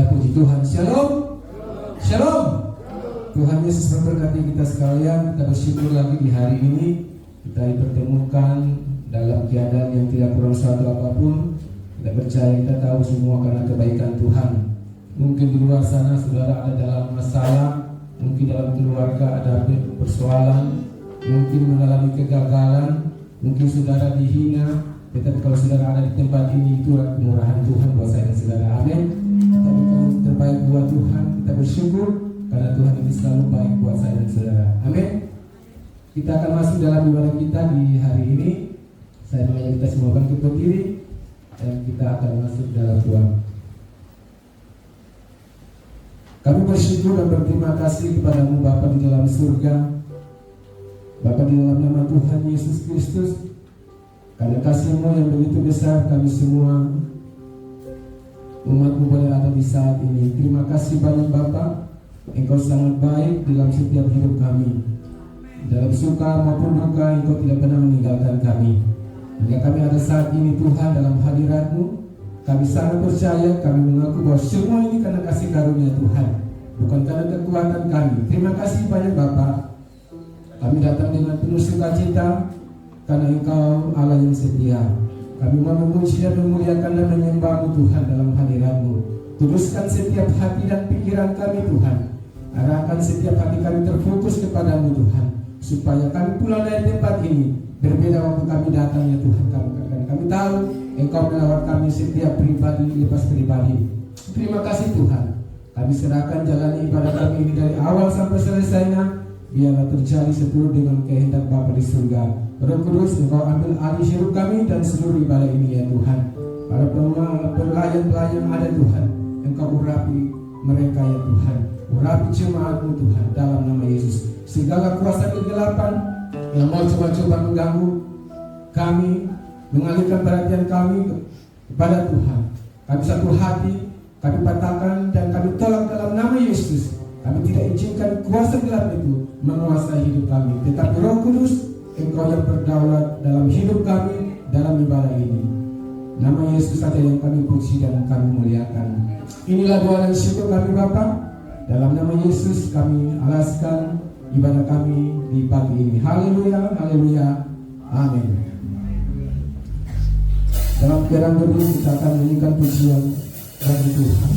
Puji Tuhan. Shalom. Shalom. Tuhan Yesus memberkati kita sekalian. Kita bersyukur lagi di hari ini kita dipertemukan dalam keadaan yang tidak kurang suatu apapun. Kita percaya, kita tahu semua karena kebaikan Tuhan. Mungkin di luar sana saudara ada dalam masalah, mungkin dalam keluarga ada persoalan, mungkin mengalami kegagalan, mungkin saudara dihina. Tetapi kalau saudara ada di tempat ini, itu kemurahan Tuhan buat saya dan saudara. Amin. Tapi kalau terbaik buat Tuhan, kita bersyukur karena Tuhan ini selalu baik buat saya dan saudara. Amin. Kita akan masuk dalam ibadah kita di hari ini. Saya mengajak kita semua bangkit berdiri dan kita akan masuk dalam doa. Kami bersyukur dan berterima kasih kepadamu Bapa di dalam surga, Bapa di dalam nama Tuhan Yesus Kristus. Karena kasih-Mu yang begitu besar, kami semua umat-Mu boleh ada di saat ini. Terima kasih banyak Bapa, Engkau sangat baik dalam setiap hidup kami. Dalam suka maupun duka, Engkau tidak pernah meninggalkan kami. Hingga kami ada saat ini Tuhan dalam hadirat-Mu, kami sangat percaya, kami mengaku bahwa semua ini karena kasih karunia Tuhan, bukan karena kekuatan kami. Terima kasih banyak Bapa. Kami datang dengan penuh sukacita karena Engkau Allah yang setia. Kami mau memuji dan memuliakan dan menyembah-Mu Tuhan dalam hadirat-Mu. Tuduskan setiap hati dan pikiran kami Tuhan. Arahkan setiap hati kami terfokus kepada-Mu Tuhan, supaya kami pulang dari tempat ini berbeda waktu kami datang ya Tuhan. Kami tahu Engkau melawat kami setiap pribadi lepas pribadi. Terima kasih Tuhan. Kami serahkan jalani ibadah kami ini dari awal sampai selesainya. Biarlah terjadi seturut dengan kehendak Bapa di surga. Roh Kudus, Engkau ambil alih hidup kami dan seluruh ibadah ini ya Tuhan. Para pelayan-pelayan ada Tuhan, Engkau urapi mereka ya Tuhan. Urapi jemaat-Mu Tuhan dalam nama Yesus. Segala kuasa kegelapan yang mau coba-coba mengganggu kami, mengalihkan perhatian kami kepada Tuhan, kami satu hati, kami patahkan dan kami tolak dalam nama Yesus. Kami tidak izinkan kuasa gelap itu menguasai hidup kami. Tetapi Roh Kudus, Engkau yang berdaulat dalam hidup kami, dalam ibadah ini. Nama Yesus saja yang kami puji dan kami muliakan. Inilah doa dan syukur kami Bapa. Dalam nama Yesus kami alaskan ibadah kami di pagi ini. Haleluya, haleluya, amin. Dalam keadaan berdiri kita akan menyanyikan pujian bagi Tuhan.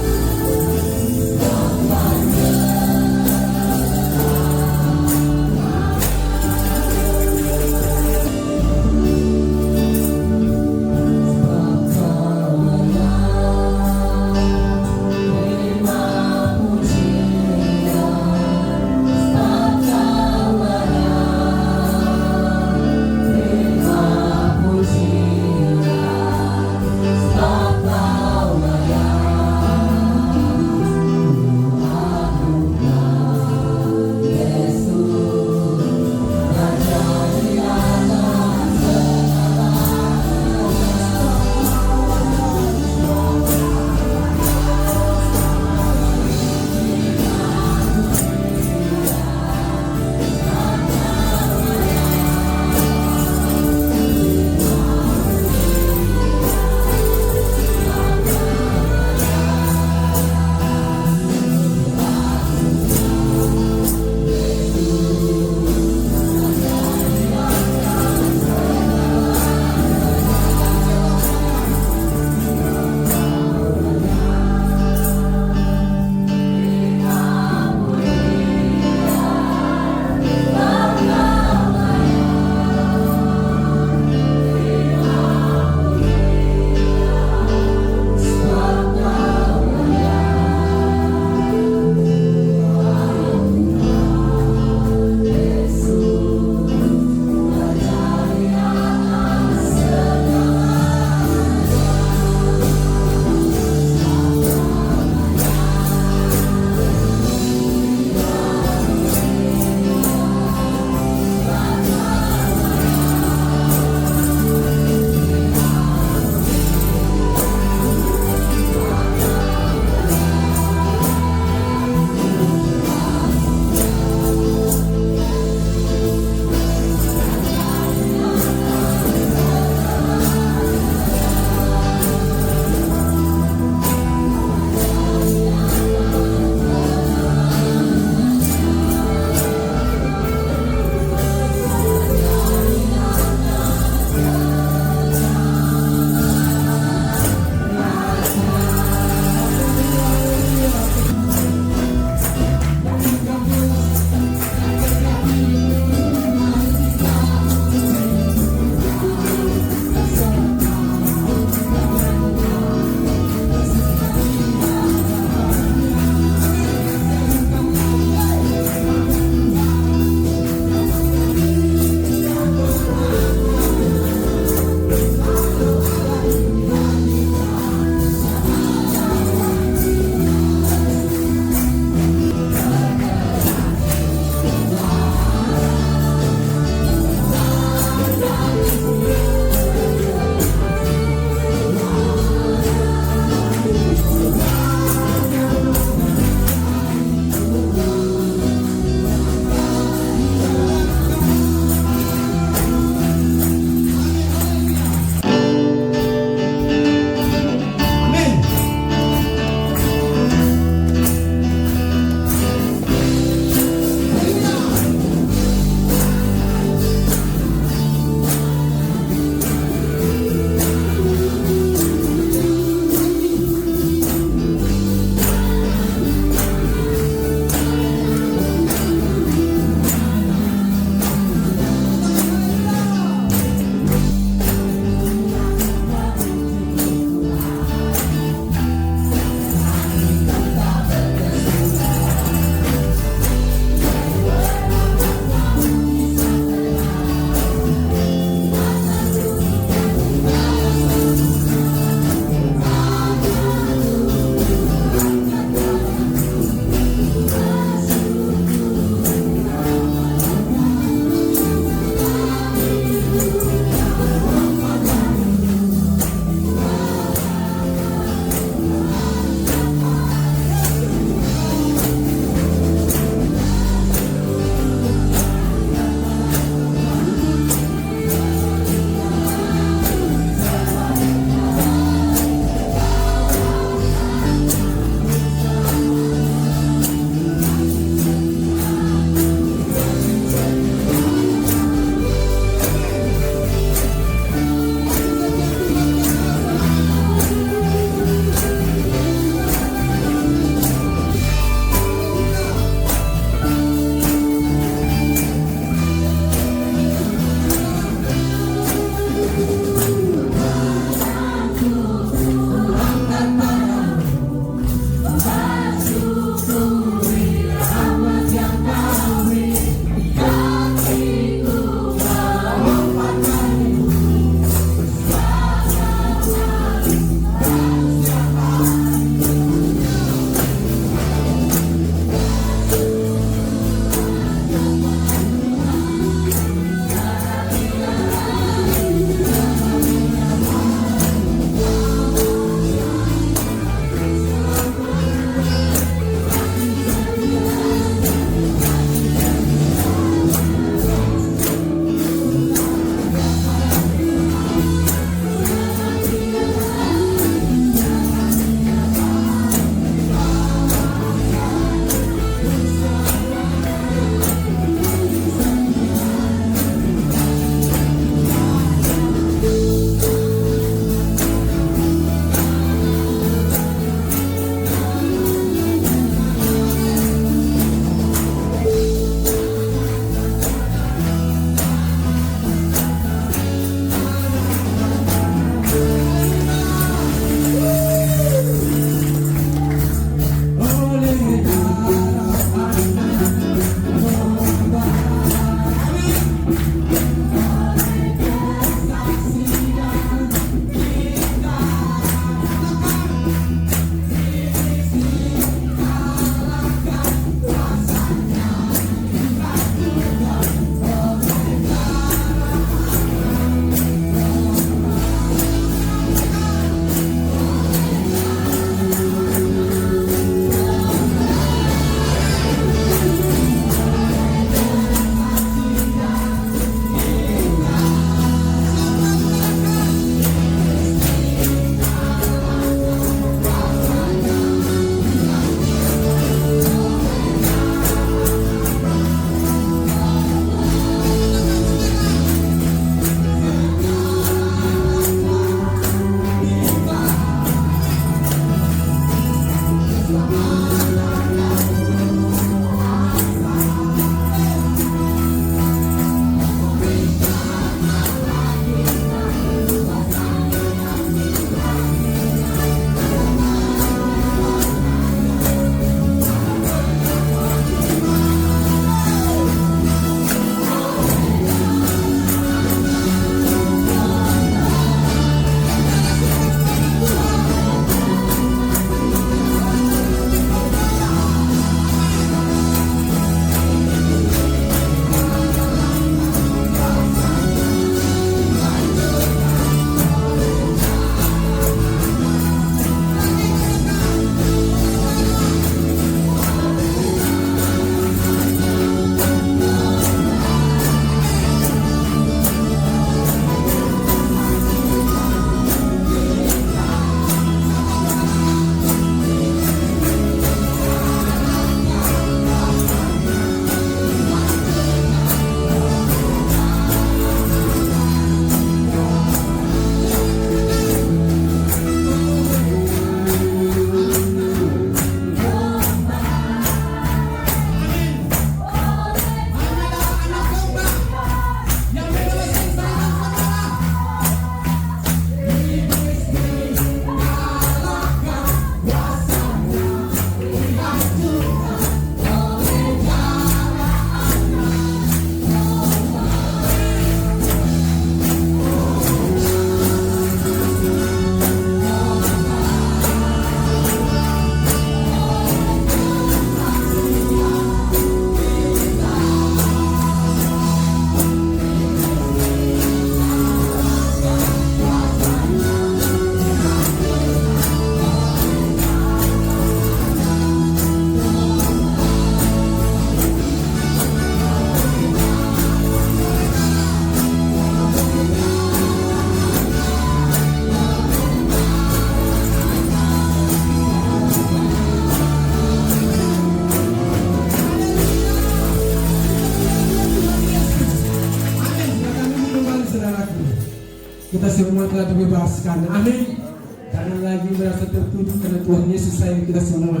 kita semua telah dibebaskan. Amin. Jangan lagi merasa tertuduh karena Tuhan Yesus sayang kita semua.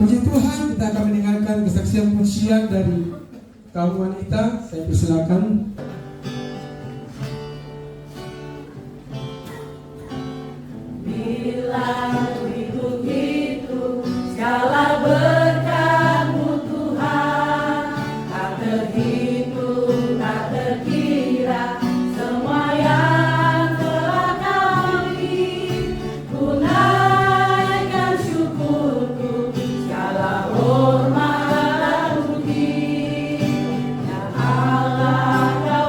Puji Tuhan, kita akan mendengarkan kesaksian pujian dari kaum wanita. Saya persilakan. Bila hidup segala berkat-Mu Tuhan, tak terhitung, tak terkira semua yang telah Kau beri. Ku naikkan syukurku, segala hormat dan puji. Ya Allah, Kau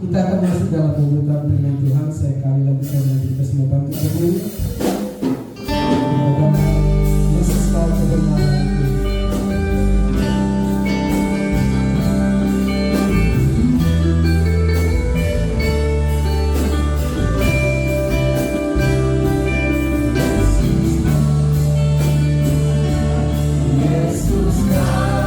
Kita akan masuk dalam pembukaan firman Tuhan. Sekali lagi saya mengajak kita semua bangkit berdiri. Dan Yesus tahu kebenaran itu. Yesus kau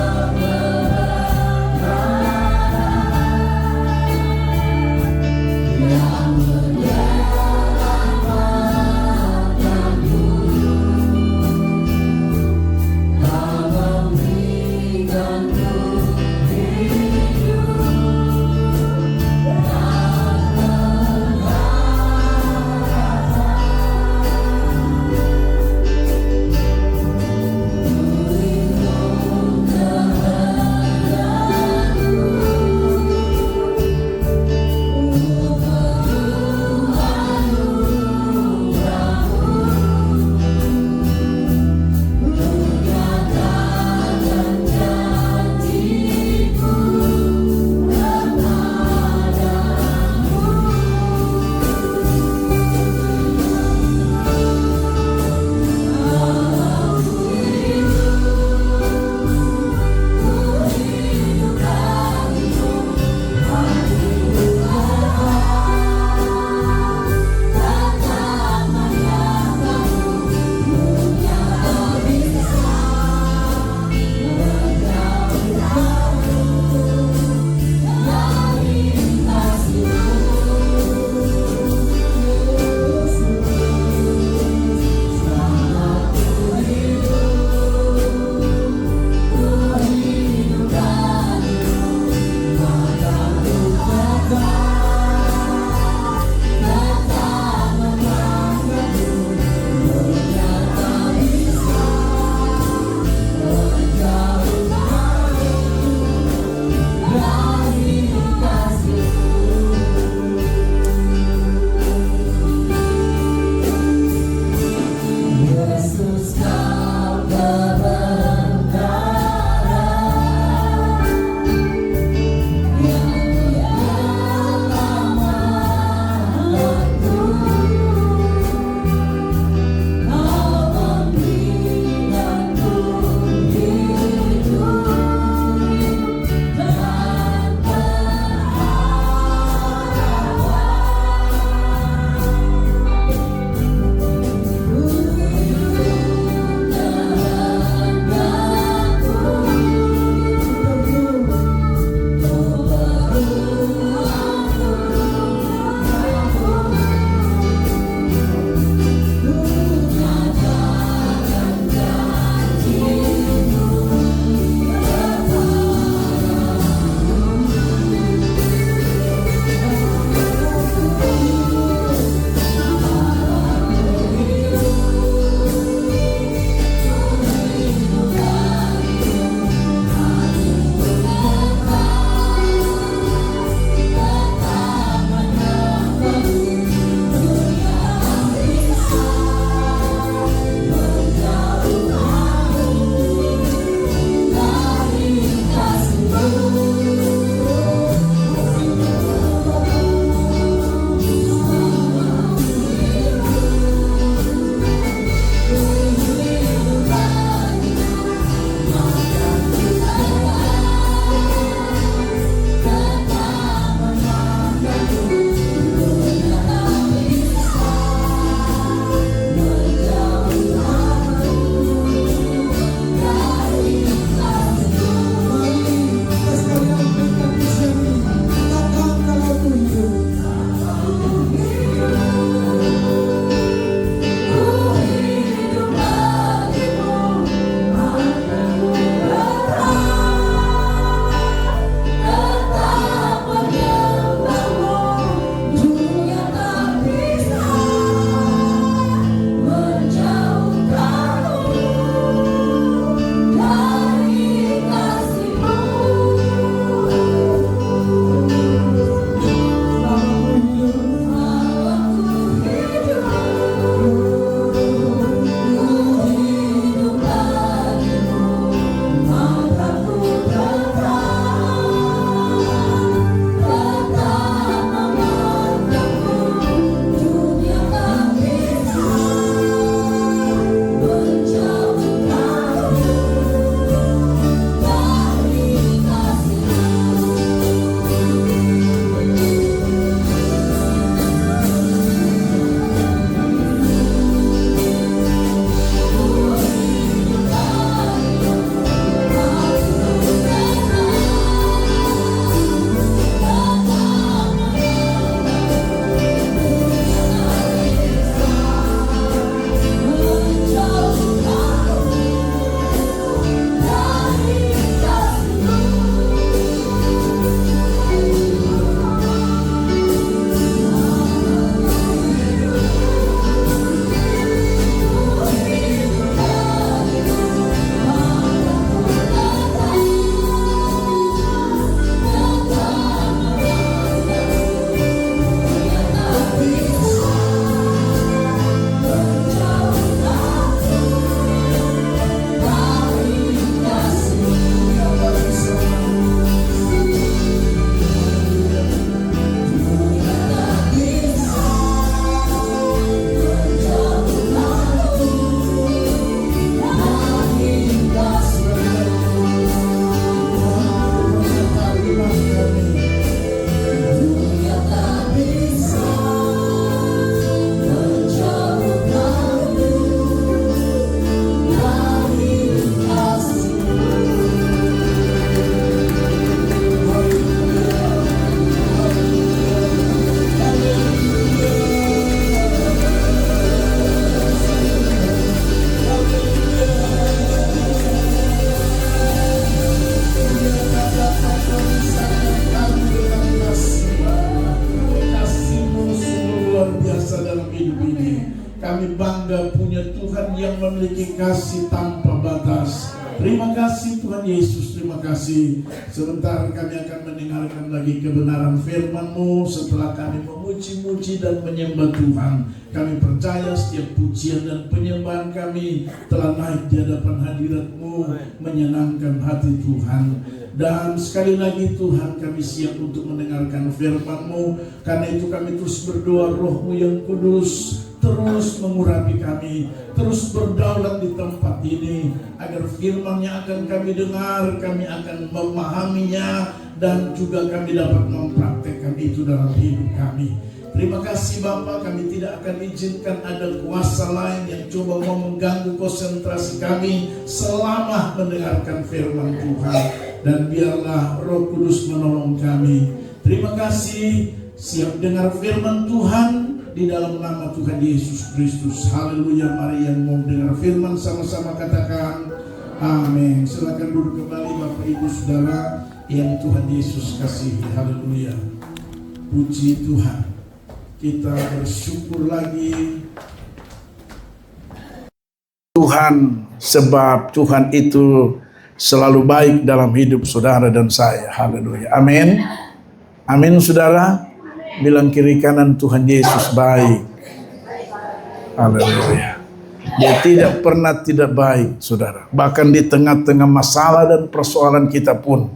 hidup ini. Kami bangga punya Tuhan yang memiliki kasih tanpa batas. Terima kasih Tuhan Yesus, terima kasih. Sebentar kami akan mendengarkan lagi kebenaran firman-Mu. Setelah kami memuji-muji dan menyembah Tuhan, kami percaya setiap pujian dan penyembahan kami telah naik di hadapan hadirat-Mu, menyenangkan hati Tuhan. Dan sekali lagi Tuhan, kami siap untuk mendengarkan firman-Mu. Karena itu kami terus berdoa, Roh-Mu yang kudus terus mengurapi kami, terus berdaulat di tempat ini, agar firman yang akan kami dengar, kami akan memahaminya, dan juga kami dapat mempraktekkan itu dalam hidup kami. Terima kasih Bapa, kami tidak akan izinkan ada kuasa lain yang coba mau mengganggu konsentrasi kami selama mendengarkan firman Tuhan. Dan biarlah Roh Kudus menolong kami. Terima kasih, siap dengar firman Tuhan di dalam nama Tuhan Yesus Kristus. Haleluya. Mari yang mau dengar firman sama-sama katakan amin. Silakan duduk kembali Bapak Ibu Saudara yang Tuhan Yesus kasihi. Haleluya. Puji Tuhan. Kita bersyukur lagi Tuhan, sebab Tuhan itu selalu baik dalam hidup saudara dan saya. Haleluya. Amin. Amin saudara. Bilang kiri kanan, Tuhan Yesus baik. Haleluya. Dia tidak pernah tidak baik, saudara. Bahkan di tengah-tengah masalah dan persoalan kita pun,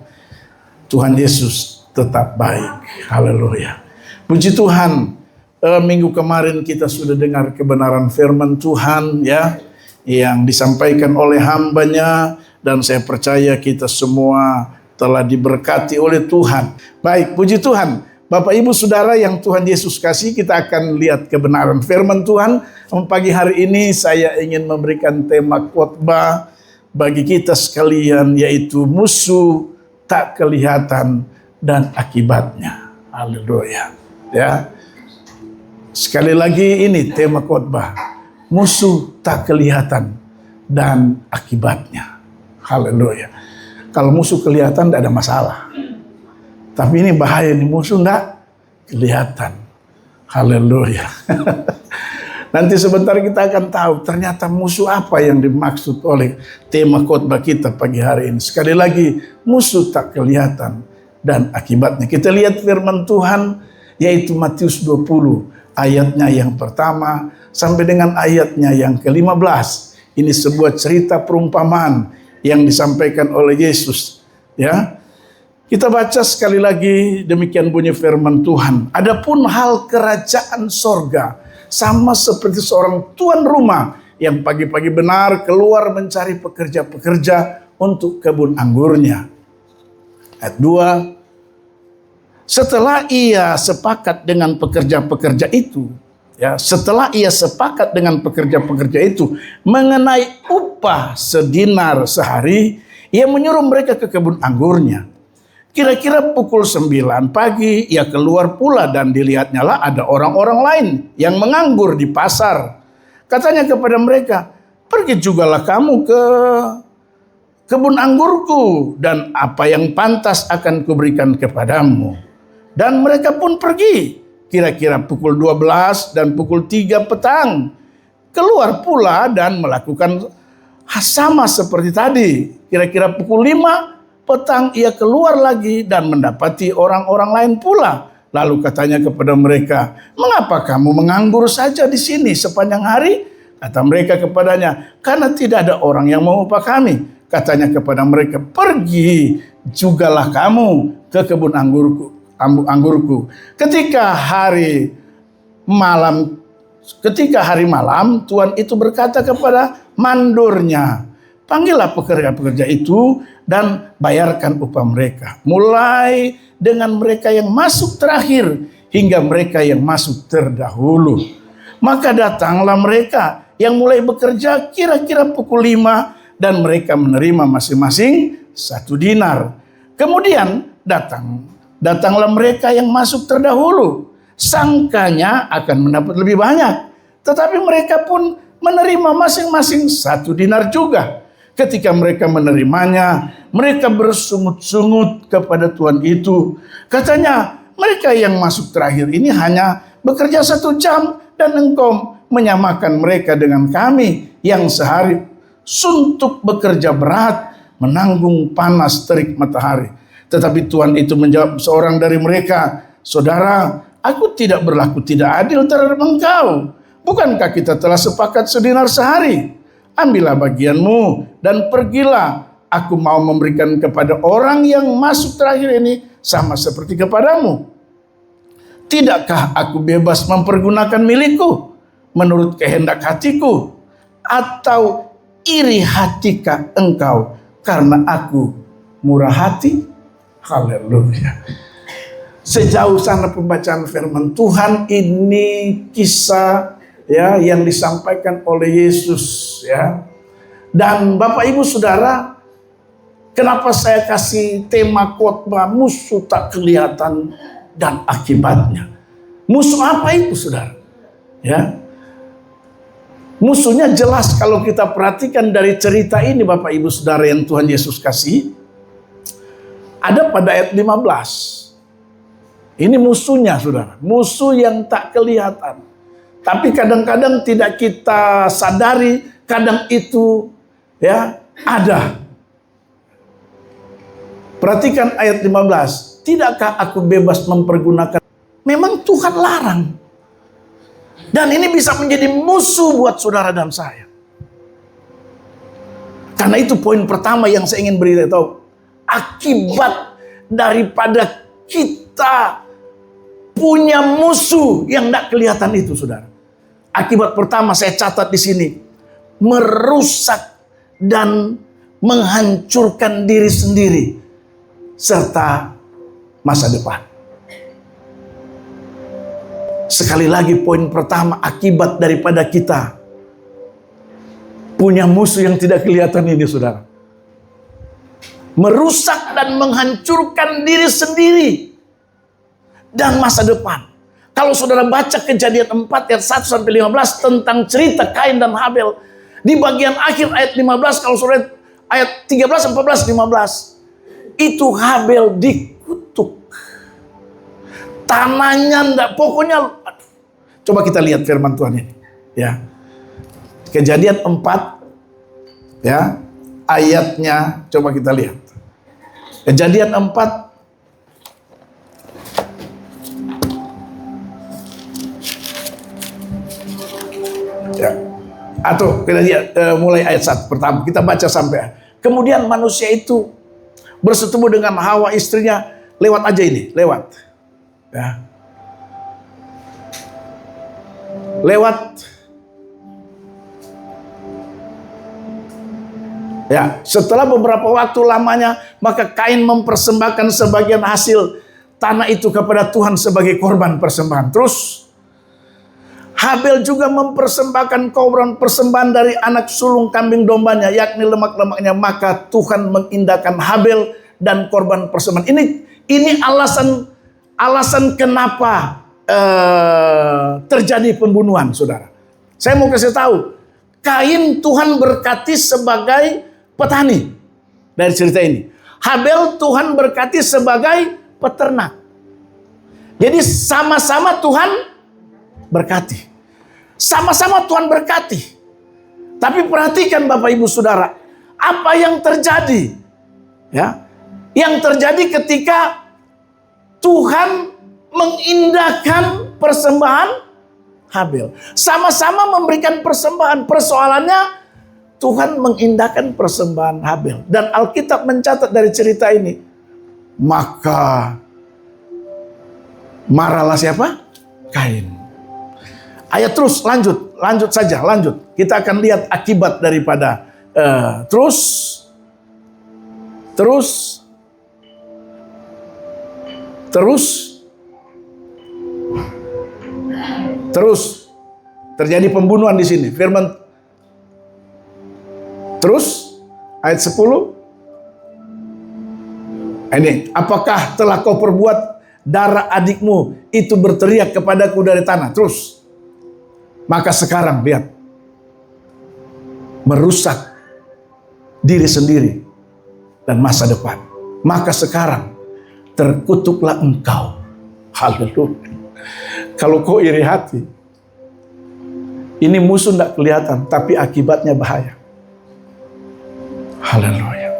Tuhan Yesus tetap baik. Haleluya. Puji Tuhan. Minggu kemarin kita sudah dengar kebenaran firman Tuhan, ya, yang disampaikan oleh hambanya, dan saya percaya kita semua telah diberkati oleh Tuhan. Baik, puji Tuhan. Bapak Ibu Saudara yang Tuhan Yesus kasih, kita akan lihat kebenaran firman Tuhan. Pagi hari ini saya ingin memberikan tema khotbah bagi kita sekalian, yaitu musuh tak kelihatan dan akibatnya. Haleluya. Ya. Sekali lagi ini tema khotbah, musuh tak kelihatan dan akibatnya. Haleluya. Kalau musuh kelihatan tidak ada masalah. Tapi ini bahaya nih, musuh enggak kelihatan. Haleluya. Nanti sebentar kita akan tahu ternyata musuh apa yang dimaksud oleh tema khotbah kita pagi hari ini. Sekali lagi, musuh tak kelihatan dan akibatnya. Kita lihat firman Tuhan, yaitu Matius 20 ayatnya yang pertama sampai dengan ayatnya yang ke-15. Ini sebuah cerita perumpamaan yang disampaikan oleh Yesus, ya. Kita baca sekali lagi, demikian bunyi firman Tuhan. Adapun hal kerajaan sorga sama seperti seorang tuan rumah yang pagi-pagi benar keluar mencari pekerja-pekerja untuk kebun anggurnya. Ayat 2. Setelah ia sepakat dengan pekerja-pekerja itu, ya, setelah ia sepakat dengan pekerja-pekerja itu mengenai upah sedinar sehari, ia menyuruh mereka ke kebun anggurnya. Kira-kira pukul 9 pagi ia keluar pula, dan dilihatnya lah ada orang-orang lain yang menganggur di pasar. Katanya kepada mereka, pergi jugalah kamu ke kebun anggurku, dan apa yang pantas akan kuberikan kepadamu. Dan mereka pun pergi. Kira-kira pukul 12 dan pukul 3 petang. Keluar pula dan melakukan sama seperti tadi. Kira-kira pukul 5 petang ia keluar lagi dan mendapati orang-orang lain pula. Lalu katanya kepada mereka, mengapa kamu menganggur saja di sini sepanjang hari? Kata mereka kepadanya, karena tidak ada orang yang mau upah kami. Katanya kepada mereka, pergi jugalah kamu ke kebun anggurku. Ketika hari malam, tuan itu berkata kepada mandornya, panggillah pekerja-pekerja itu dan bayarkan upah mereka. Mulai dengan mereka yang masuk terakhir hingga mereka yang masuk terdahulu. Maka datanglah mereka yang mulai bekerja kira-kira pukul 5 dan mereka menerima masing-masing 1 dinar. Kemudian datanglah mereka yang masuk terdahulu. Sangkanya akan mendapat lebih banyak. Tetapi mereka pun menerima masing-masing 1 dinar juga. Ketika mereka menerimanya, mereka bersungut-sungut kepada tuan itu. Katanya, mereka yang masuk terakhir ini hanya bekerja 1 jam dan Engkau menyamakan mereka dengan kami yang sehari suntuk bekerja berat, menanggung panas terik matahari. Tetapi Tuhan itu menjawab seorang dari mereka, saudara, aku tidak berlaku tidak adil terhadap engkau. Bukankah kita telah sepakat sedinar sehari? Ambillah bagianmu dan pergilah. Aku mau memberikan kepada orang yang masuk terakhir ini sama seperti kepadamu. Tidakkah aku bebas mempergunakan milikku menurut kehendak hatiku? Atau iri hatikah engkau karena aku murah hati? Haleluya. Sejauh sana pembacaan firman Tuhan, ini kisah ya yang disampaikan oleh Yesus ya. Dan Bapak Ibu Saudara, kenapa saya kasih tema khotbah musuh tak kelihatan dan akibatnya? Musuh apa itu, Saudara? Ya. Musuhnya jelas kalau kita perhatikan dari cerita ini Bapak Ibu Saudara yang Tuhan Yesus kasih. Ada pada ayat 15. Ini musuhnya, Saudara. Musuh yang tak kelihatan. Tapi kadang-kadang tidak kita sadari, kadang itu ya ada. Perhatikan ayat 15. Tidakkah aku bebas mempergunakan? Memang Tuhan larang. Dan ini bisa menjadi musuh buat saudara dan saya. Karena itu poin pertama yang saya ingin beritahu. Akibat daripada kita punya musuh yang tidak kelihatan itu, saudara. Akibat pertama saya catat di sini, merusak dan menghancurkan diri sendiri serta masa depan. Sekali lagi poin pertama, akibat daripada kita punya musuh yang tidak kelihatan ini, saudara. Merusak dan menghancurkan diri sendiri dan masa depan. Kalau saudara baca Kejadian 4 ayat 1-15 tentang cerita Kain dan Habel, di bagian akhir ayat 15, kalau saudara ayat 13, 14, 15, itu Habel dikutuk. Tanahnya enggak, pokoknya coba kita lihat firman Tuhan ini ya. Kejadian 4 ya, ayatnya coba kita lihat. Kejadian 4 ya. Atau kita lihat mulai ayat 1 pertama, kita baca sampai. Kemudian manusia itu bersetubuh dengan Hawa istrinya, lewat aja ini, lewat. Ya. Lewat. Ya, setelah beberapa waktu lamanya, maka Kain mempersembahkan sebagian hasil tanah itu kepada Tuhan sebagai korban persembahan. Terus Habel juga mempersembahkan korban persembahan dari anak sulung kambing dombanya, yakni lemak-lemaknya. Maka Tuhan mengindahkan Habel dan korban persembahan. Ini alasan kenapa terjadi pembunuhan, saudara. Saya mau kasih tahu, Kain Tuhan berkati sebagai petani dari cerita ini. Habel Tuhan berkati sebagai peternak. Jadi sama-sama Tuhan berkati. Sama-sama Tuhan berkati. Tapi perhatikan Bapak Ibu Saudara, apa yang terjadi? Ya, yang terjadi ketika Tuhan mengindahkan persembahan Habel. Sama-sama memberikan persembahan. Persoalannya Tuhan mengindahkan persembahan Habel. Dan Alkitab mencatat dari cerita ini, maka marahlah siapa? Kain. Ayat terus, lanjut saja. Kita akan lihat akibat daripada terus terjadi pembunuhan di sini. Firman terus ayat 10. Ini, apakah telah kau perbuat darah adikmu itu berteriak kepadaku dari tanah? Terus, maka sekarang lihat, merusak diri sendiri dan masa depan. Maka sekarang terkutuklah engkau. Haleluya. Kalau kau iri hati, Ini musuh tidak kelihatan, tapi akibatnya bahaya. Haleluya.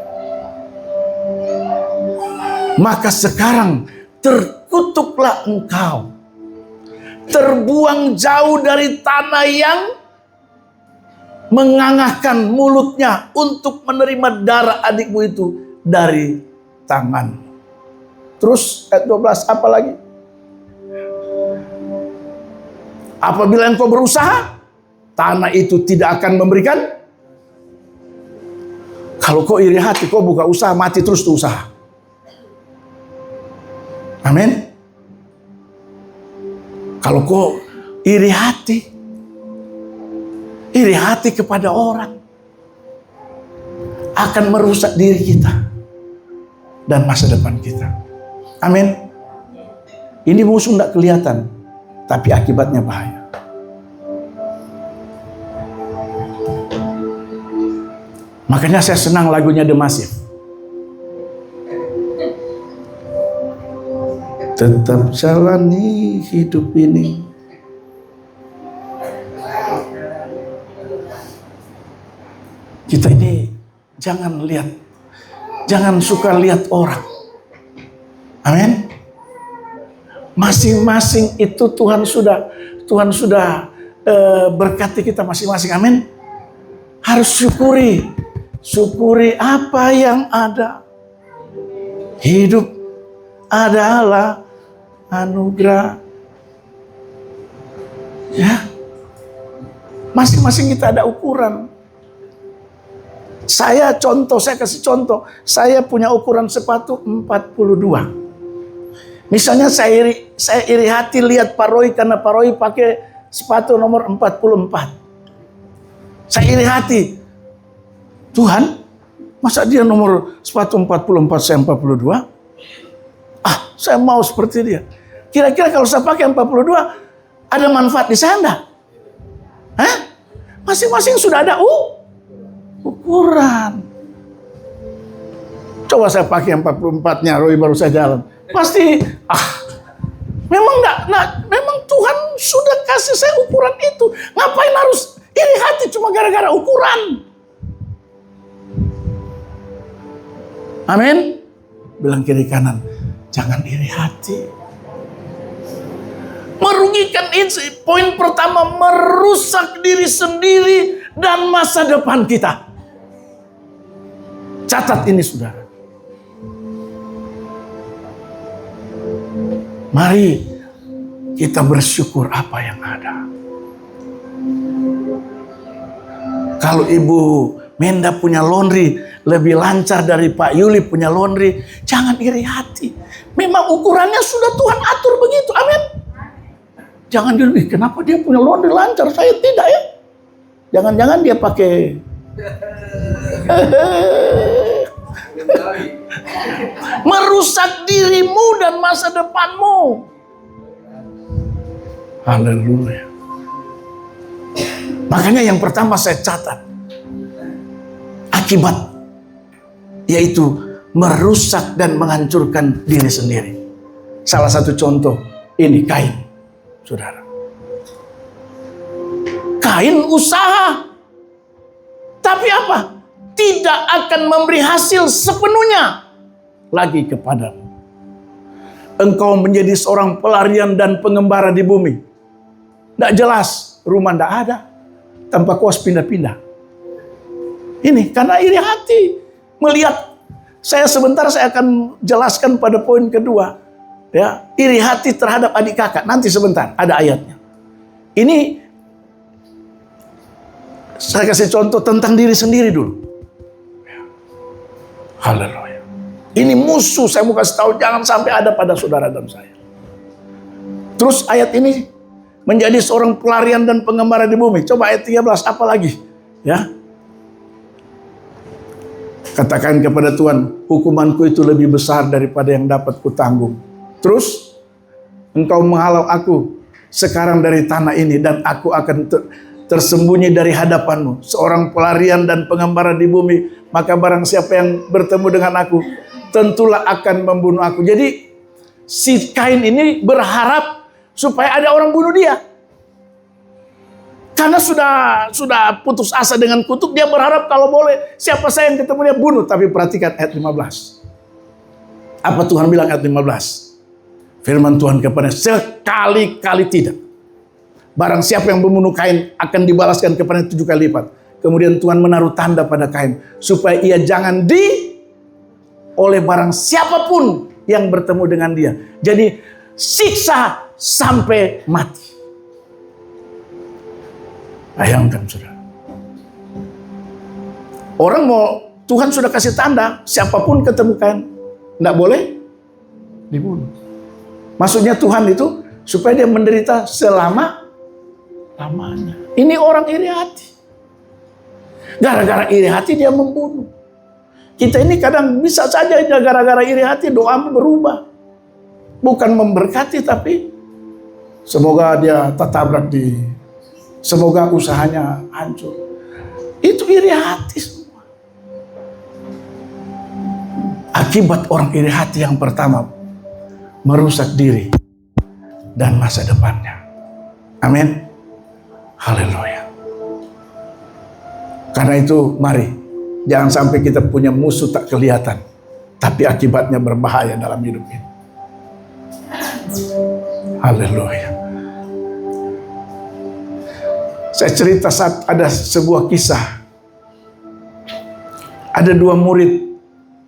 Maka sekarang terkutuklah engkau, terbuang jauh dari tanah yang mengangahkan mulutnya untuk menerima darah adikmu itu dari tangan. Terus ayat 12 apa lagi? Apabila engkau berusaha, tanah itu tidak akan memberikan. Kalau kau iri hati, kau buka usaha, mati terus tuh usaha. Amin. Kalau kau iri hati kepada orang, akan merusak diri kita dan masa depan kita. Amin. Ini musuh tidak kelihatan, tapi akibatnya bahaya. Makanya saya senang lagunya The Massive. Tetap jalani hidup ini. Kita ini jangan suka lihat orang. Amin. Masing-masing itu Tuhan sudah berkati kita masing-masing. Amin. Harus syukuri apa yang ada. Hidup adalah anugerah. Ya. Masing-masing kita ada ukuran. Saya kasih contoh. Saya punya ukuran sepatu 42. Misalnya saya iri hati lihat Pak Roy karena Pak Roy pakai sepatu nomor 44. Saya iri hati. Tuhan, masa dia nomor sepatu 44, saya 42? Saya mau seperti dia. Kira-kira kalau saya pakai 42, ada manfaat di saya enggak? Masing-masing sudah ada ukuran. Coba saya pakai 44-nya, Roy baru saya jalan. Pasti, memang memang Tuhan sudah kasih saya ukuran itu. Ngapain harus iri hati cuma gara-gara ukuran? Amin. Bilang kiri kanan, jangan iri hati. Merugikan itu. Poin pertama, merusak diri sendiri dan masa depan kita. Catat ini, saudara. Mari kita bersyukur apa yang ada. Kalau Ibu Menda punya laundry lebih lancar dari Pak Yuli punya laundry, jangan iri hati. Memang ukurannya sudah Tuhan atur begitu. Amin. Jangan dulu, kenapa dia punya laundry lancar, saya tidak ya? Jangan-jangan dia pakai merusak dirimu dan masa depanmu. Haleluya. Makanya yang pertama saya catat akibat, yaitu merusak dan menghancurkan diri sendiri. Salah satu contoh ini Kain, saudara. Kain usaha, tapi apa? Tidak akan memberi hasil sepenuhnya lagi kepadamu. Engkau menjadi seorang pelarian dan pengembara di bumi. Tidak jelas, rumah tidak ada, tanpa kuas pindah-pindah. Ini karena iri hati. Melihat, saya akan jelaskan pada poin kedua. Ya, iri hati terhadap adik kakak. Nanti sebentar, ada ayatnya. Ini saya kasih contoh tentang diri sendiri dulu. Haleluya. Ini musuh, saya mau kasih tahu, jangan sampai ada pada saudara dan saya. Terus ayat ini menjadi seorang pelarian dan pengembara di bumi. Coba ayat 13, apa lagi? Ya. Katakan kepada Tuhan, hukumanku itu lebih besar daripada yang dapat kutanggung. Terus, engkau menghalau aku sekarang dari tanah ini, dan aku akan tersembunyi dari hadapanmu. Seorang pelarian dan pengembara di bumi, maka barang siapa yang bertemu dengan aku, tentulah akan membunuh aku. Jadi, si Kain ini berharap supaya ada orang bunuh dia. Karena sudah putus asa dengan kutuk, dia berharap kalau boleh siapa saya yang ketemu dia bunuh. Tapi perhatikan ayat 15. Apa Tuhan bilang ayat 15? Firman Tuhan kepada sekali-kali tidak. Barang siapa yang membunuh Kain akan dibalaskan kepada 7 kali lipat. Kemudian Tuhan menaruh tanda pada Kain supaya ia jangan oleh barang siapapun yang bertemu dengan dia. Jadi siksa sampai mati. Bayangkan saudara. Orang Tuhan sudah kasih tanda, siapapun ketemu Kain tidak boleh dibunuh. Maksudnya Tuhan itu supaya dia menderita selama-lamanya. Ini orang iri hati. Gara-gara iri hati dia membunuh. Kita ini kadang bisa saja gara-gara iri hati doamu berubah. Bukan memberkati tapi semoga dia tertabrak semoga usahanya hancur. Itu iri hati semua. Akibat orang iri hati yang pertama, merusak diri dan masa depannya. Amin. Haleluya. Karena itu mari, jangan sampai kita punya musuh tak kelihatan, tapi akibatnya berbahaya dalam hidup ini. Haleluya. Saya cerita saat ada sebuah kisah. Ada 2 murid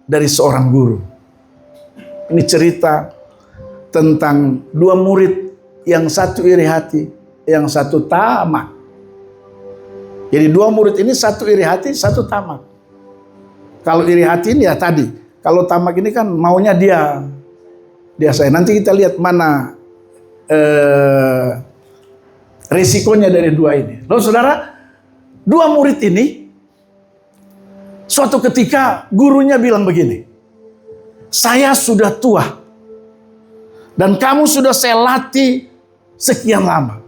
dari seorang guru. Ini cerita tentang 2 murid, yang satu iri hati, yang satu tamak. Jadi 2 murid ini, satu iri hati, satu tamak. Kalau iri hati ini ya tadi, kalau tamak ini kan maunya dia saya. Nanti kita lihat mana risikonya dari 2 ini. Lalu saudara, 2 murid ini suatu ketika gurunya bilang begini, saya sudah tua dan kamu sudah saya latih sekian lama.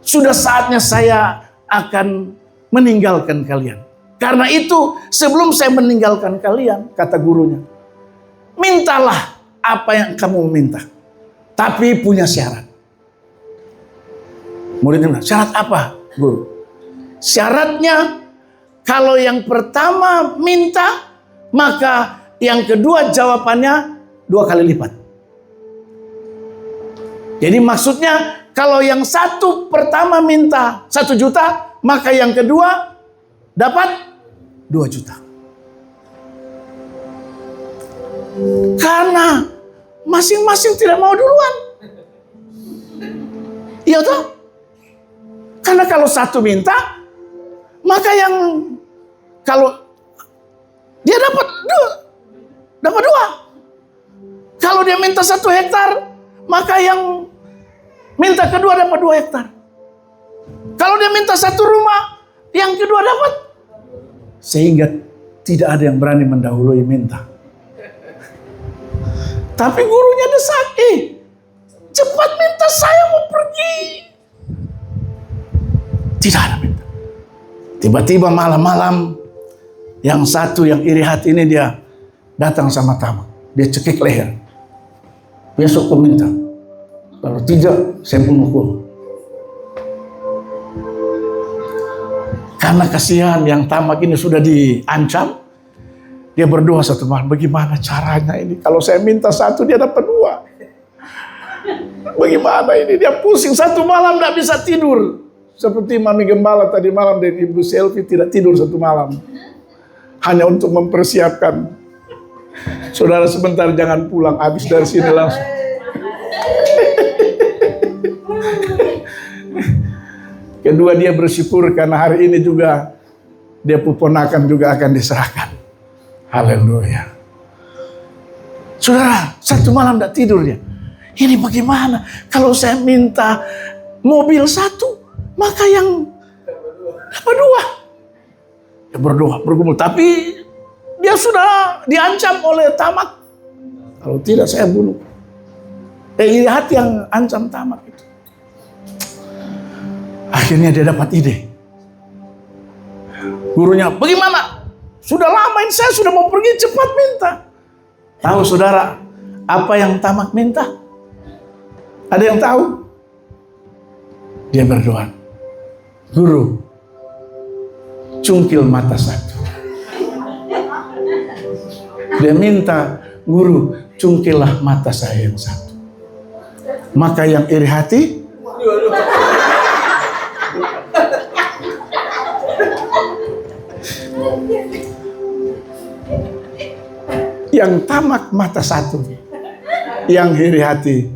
Sudah saatnya saya akan meninggalkan kalian. Karena itu sebelum saya meninggalkan kalian, kata gurunya, mintalah apa yang kamu minta, tapi punya syarat. Muridnya bilang, syarat apa guru? Syaratnya kalau yang pertama minta, maka yang kedua jawabannya 2 kali lipat. Jadi maksudnya kalau yang satu pertama minta 1 juta, maka yang kedua dapat 2 juta. Karena masing-masing tidak mau duluan. Iya toh? Karena kalau satu minta, maka yang kalau dia dapat 2. Kalau dia minta 1 hektar, maka yang minta kedua dapat 2 hektar. Kalau dia minta 1 rumah, yang kedua dapat. Sehingga tidak ada yang berani mendahului minta. Tapi gurunya desak, cepat minta, saya mau pergi. Tidak ada minta. Tiba-tiba malam-malam, yang satu yang iri hati ini dia datang sama tamak. Dia cekik leher. Besok kau minta. Kalau tidak, saya bunuh kau. Karena kasihan yang tamak ini sudah diancam, dia berdoa satu malam, bagaimana caranya ini? Kalau saya minta 1, dia dapat 2. Bagaimana ini? Dia pusing 1 malam, tidak bisa tidur. Seperti Mami Gembala tadi malam dan Ibu Selvi tidak tidur 1 malam. Hanya untuk mempersiapkan. Saudara sebentar jangan pulang, habis dari sini langsung. Kedua dia bersyukur karena hari ini juga dia ponakan juga akan diserahkan. Haleluya. Saudara, 1 malam tidak tidur dia. Ini bagaimana? Kalau saya minta mobil 1, maka yang dapat 2. Dia berdoa, bergumul. Tapi dia sudah diancam oleh tamak. Kalau tidak saya bunuh. Iri hati yang ancam tamak itu. Akhirnya dia dapat ide. Gurunya, bagaimana? Sudah lama ini saya sudah mau pergi, cepat minta. Tahu saudara, apa yang tamak minta? Ada yang tahu? Dia berdoa, Guru, cungkil mata satu. Dia minta, guru, cungkillah mata saya yang satu. Maka yang iri hati, yang tamak mata satu, yang iri hati,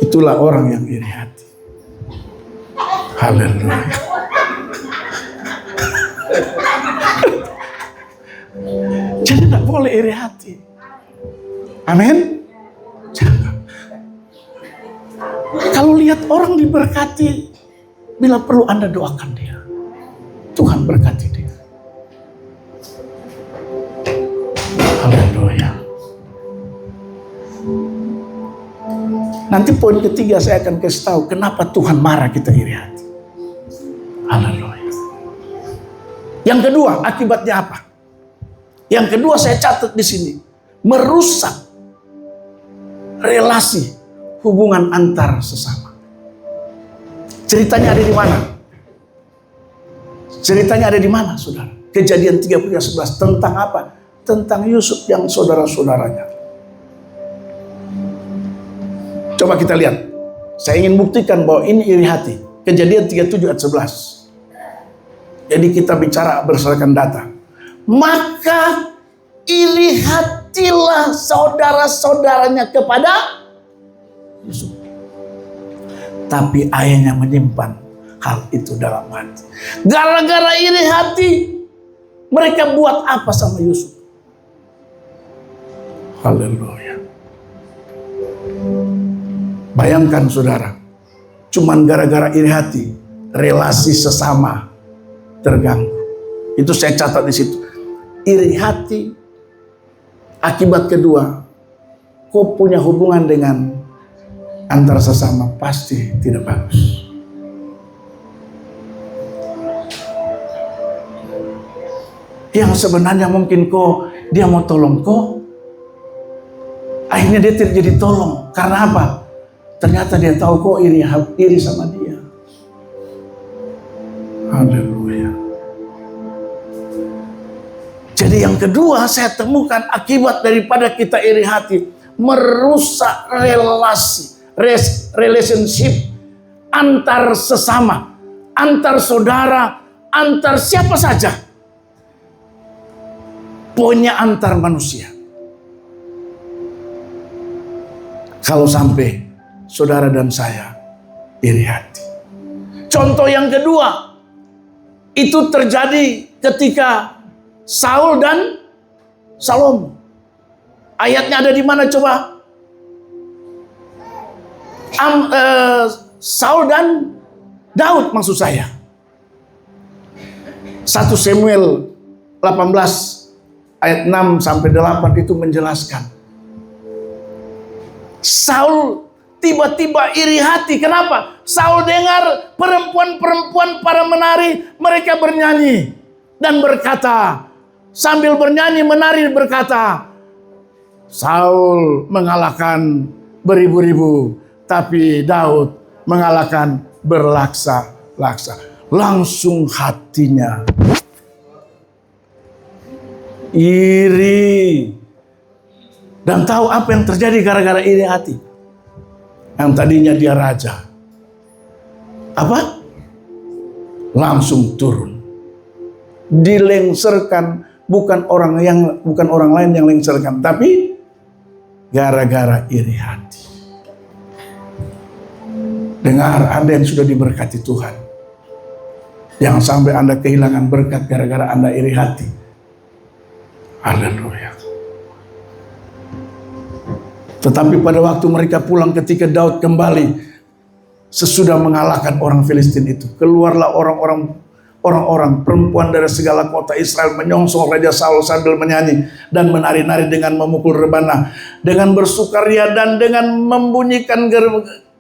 itulah orang yang iri hati. Haleluya. Jadi tidak boleh iri hati. Amin. Jangan. Kalau lihat orang diberkati, bila perlu Anda doakan dia. Tuhan berkati dia. Haleluya. Nanti poin ketiga saya akan kasih tahu kenapa Tuhan marah kita iri hati. Haleluya. Yang kedua, akibatnya apa? Yang kedua saya catat di sini, merusak relasi hubungan antar sesama. Ceritanya ada di mana? Ceritanya ada di mana, saudara? Kejadian 33:11 tentang apa? Tentang Yusuf yang saudara-saudaranya. Coba kita lihat. Saya ingin buktikan bahwa ini iri hati. Kejadian 37:11. Jadi kita bicara berdasarkan data. Maka iri hatilah saudara-saudaranya kepada Yusuf. Tapi ayahnya menyimpan hal itu dalam hati. Gara-gara iri hati, mereka buat apa sama Yusuf? Haleluya. Bayangkan saudara, cuman gara-gara iri hati, relasi sesama terganggu. Itu saya catat di situ. Iri hati, akibat kedua, kau punya hubungan dengan antar sesama pasti tidak bagus. Yang sebenarnya mungkin dia mau tolong kau, akhirnya dia tidak jadi tolong. Karena apa? Ternyata dia tahu kok iri sama dia. Haleluya. Jadi yang kedua saya temukan akibat daripada kita iri hati, merusak relationship antar sesama, antar saudara, antar siapa saja. Pokoknya antar manusia. Kalau sampai saudara dan saya iri hati. Contoh yang kedua, itu terjadi ketika Saul dan Salomo. Ayatnya ada di mana coba? Saul dan Daud maksud saya. 1 Samuel 18 ayat 6 sampai 8 itu menjelaskan. Saul tiba-tiba iri hati. Kenapa? Saul dengar perempuan-perempuan para menari, mereka bernyanyi dan berkata, sambil bernyanyi menari berkata, Saul mengalahkan beribu-ribu, tapi Daud mengalahkan berlaksa-laksa. Langsung hatinya iri. Dan tahu apa yang terjadi gara-gara iri hati? Yang tadinya dia raja, apa? Langsung turun. Dilengserkan, bukan orang lain yang lengserkan, tapi gara-gara iri hati. Dengar, Anda yang sudah diberkati Tuhan, jangan sampai Anda kehilangan berkat gara-gara Anda iri hati. Haleluya. Tetapi pada waktu mereka pulang ketika Daud kembali sesudah mengalahkan orang Filistin itu, keluarlah orang-orang perempuan dari segala kota Israel menyongsong Raja Saul sambil menyanyi dan menari-nari dengan memukul rebana, dengan bersukaria dan dengan membunyikan